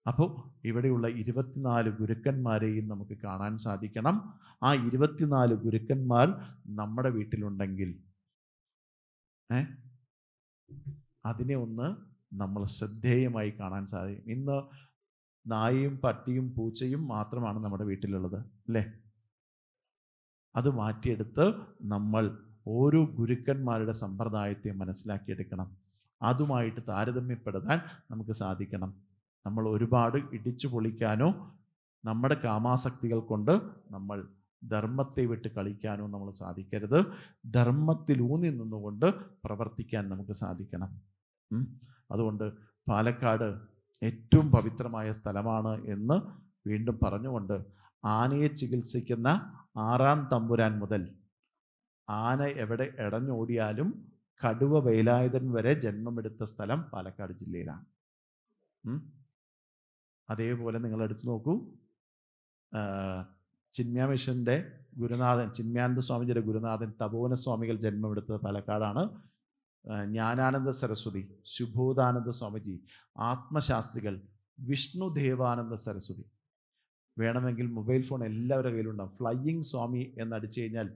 അപ്പോൾ ഇവിടെയുള്ള 24 ഗുരുക്കന്മാരെയും നമുക്ക് കാണാൻ സാധിക്കണം. ആ 24 ഗുരുക്കന്മാർ നമ്മുടെ വീട്ടിലുണ്ടെങ്കിൽ അതിനെ ഒന്ന് നമ്മൾ ശ്രദ്ധേയമായി കാണാൻ സാധിക്കും. ഇന്ന് നായയും പട്ടിയും പൂച്ചയും മാത്രമാണ് നമ്മുടെ വീട്ടിലുള്ളത് അല്ലേ? അത് മാറ്റിയെടുത്ത് നമ്മൾ ഓരോ ഗുരുക്കന്മാരുടെ സമ്പ്രദായത്തെ മനസ്സിലാക്കിയെടുക്കണം. അതുമായിട്ട് താരതമ്യപ്പെടുത്താൻ നമുക്ക് സാധിക്കണം. നമ്മൾ ഒരുപാട് ഇടിച്ചു പൊളിക്കാനോ നമ്മുടെ കാമാസക്തികൾ കൊണ്ട് നമ്മൾ ധർമ്മത്തെ വിട്ട് കളിക്കാനോ നമ്മൾ സാധിക്കരുത്. ധർമ്മത്തിലൂന്നി നിന്നുകൊണ്ട് പ്രവർത്തിക്കാൻ നമുക്ക് സാധിക്കണം. അതുകൊണ്ട് പാലക്കാട് ഏറ്റവും പവിത്രമായ സ്ഥലമാണ് എന്ന് വീണ്ടും പറഞ്ഞുകൊണ്ട്, ആനയെ ചികിത്സിക്കുന്ന 6-ാം തമ്പുരാൻ മുതൽ ആന എവിടെ ഇടഞ്ഞോടിയാലും കടുവ വേലായുധൻ വരെ ജന്മമെടുത്ത സ്ഥലം പാലക്കാട് ജില്ലയിലാണ്. അതേപോലെ നിങ്ങൾ എടുത്തു നോക്കൂ, ചിന്മയ മിഷൻ്റെ ഗുരുനാഥൻ, ചിന്മയാനന്ദ സ്വാമിജിയുടെ ഗുരുനാഥൻ തപോവന സ്വാമികൾ ജന്മമെടുത്തത് പാലക്കാടാണ്. ജ്ഞാനാനന്ദ സരസ്വതി, ശുഭോദാനന്ദ സ്വാമിജി, ആത്മശാസ്ത്രികൾ, വിഷ്ണുദേവാനന്ദ സരസ്വതി. വേണമെങ്കിൽ മൊബൈൽ ഫോൺ എല്ലാവരുടെ കയ്യിലുണ്ടാവും. ഫ്ലൈയിങ് സ്വാമി എന്നടിച്ചു കഴിഞ്ഞാൽ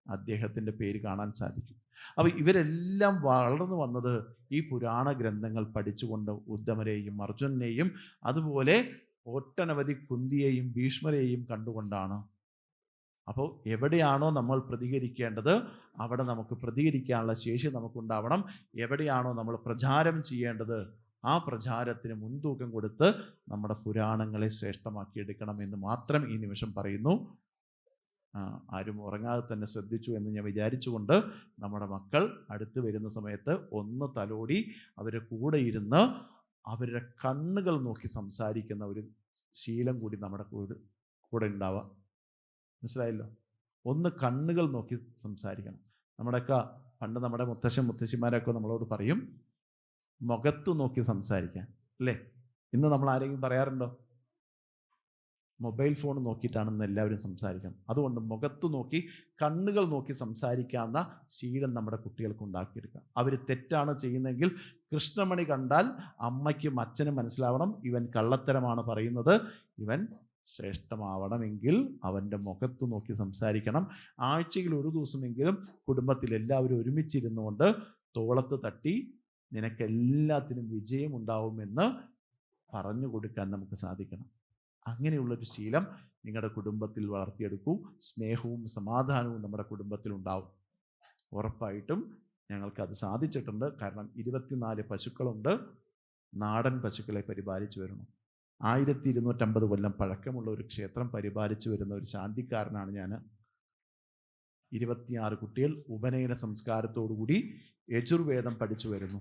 അദ്ദേഹത്തിൻ്റെ പേര് കാണാൻ സാധിക്കും. അപ്പോൾ ഇവരെല്ലാം വളർന്നു വന്നത് ഈ പുരാണ ഗ്രന്ഥങ്ങൾ പഠിച്ചുകൊണ്ട് ഉദ്ധമരെയും അർജുനെയും അതുപോലെ ഒട്ടനവധി കുന്തിയെയും ഭീഷ്മരെയും കണ്ടുകൊണ്ടാണ്. അപ്പോൾ എവിടെയാണോ നമ്മൾ പ്രതികരിക്കേണ്ടത് അവിടെ നമുക്ക് പ്രതികരിക്കാനുള്ള ശേഷി നമുക്കുണ്ടാവണം. എവിടെയാണോ നമ്മൾ പ്രചാരം ചെയ്യേണ്ടത് ആ പ്രചാരത്തിന് മുൻതൂക്കം കൊടുത്ത് നമ്മുടെ പുരാണങ്ങളെ ശ്രേഷ്ഠമാക്കിയെടുക്കണം എന്ന് മാത്രം ഈ നിമിഷം പറയുന്നു. ആരും ഉറങ്ങാതെ തന്നെ ശ്രദ്ധിച്ചു എന്ന് ഞാൻ വിചാരിച്ചുകൊണ്ട് നമ്മുടെ മക്കൾ അടുത്ത് വരുന്ന സമയത്ത് ഒന്ന് തലോടി അവരുടെ കൂടെ ഇരുന്ന് അവരുടെ കണ്ണുകൾ നോക്കി സംസാരിക്കുന്ന ഒരു ശീലം കൂടി നമ്മുടെ കൂടെ ഉണ്ടാവുക. മനസ്സിലായല്ലോ? ഒന്ന് കണ്ണുകൾ നോക്കി സംസാരിക്കണം. നമ്മുടെയൊക്കെ പണ്ട് നമ്മുടെ മുത്തശ്ശന്മാരൊക്കെ നമ്മളോട് പറയും മുഖത്തു നോക്കി സംസാരിക്കാൻ, അല്ലേ? ഇന്ന് നമ്മൾ ആരെങ്കിലും പറയാറുണ്ടോ? മൊബൈൽ ഫോൺ നോക്കിയിട്ടാണെന്ന് എല്ലാവരും സംസാരിക്കണം. അതുകൊണ്ട് മുഖത്തു നോക്കി കണ്ണുകൾ നോക്കി സംസാരിക്കാവുന്ന ശീലം നമ്മുടെ കുട്ടികൾക്ക് ഉണ്ടാക്കിയെടുക്കുക. അവർ തെറ്റാണ് ചെയ്യുന്നതെങ്കിൽ കൃഷ്ണമണി കണ്ടാൽ അമ്മയ്ക്കും അച്ഛനും മനസ്സിലാവണം ഇവൻ കള്ളത്തരമാണ് പറയുന്നത്, ഇവൻ ശ്രേഷ്ഠമാവണമെങ്കിൽ അവൻ്റെ മുഖത്തു നോക്കി സംസാരിക്കണം. ആഴ്ചയിൽ ഒരു ദിവസമെങ്കിലും കുടുംബത്തിൽ എല്ലാവരും ഒരുമിച്ചിരുന്നുകൊണ്ട് തോളത്ത് തട്ടി നിനക്കെല്ലാത്തിനും വിജയം ഉണ്ടാവുമെന്ന് പറഞ്ഞു കൊടുക്കാൻ നമുക്ക് സാധിക്കണം. അങ്ങനെയുള്ളൊരു ശീലം നിങ്ങളുടെ കുടുംബത്തിൽ വളർത്തിയെടുക്കൂ. സ്നേഹവും സമാധാനവും നമ്മുടെ കുടുംബത്തിൽ ഉണ്ടാവും. ഉറപ്പായിട്ടും ഞങ്ങൾക്കത് സാധിച്ചിട്ടുണ്ട്. കാരണം 24 പശുക്കളുണ്ട്. നാടൻ പശുക്കളെ പരിപാലിച്ചു വരുന്നു. 1250 കൊല്ലം പഴക്കമുള്ള ഒരു ക്ഷേത്രം പരിപാലിച്ചു വരുന്ന ഒരു ശാന്തിക്കാരനാണ് ഞാൻ. 26 കുട്ടികൾ ഉപനയന സംസ്കാരത്തോടുകൂടി യജുർവേദം പഠിച്ചു വരുന്നു.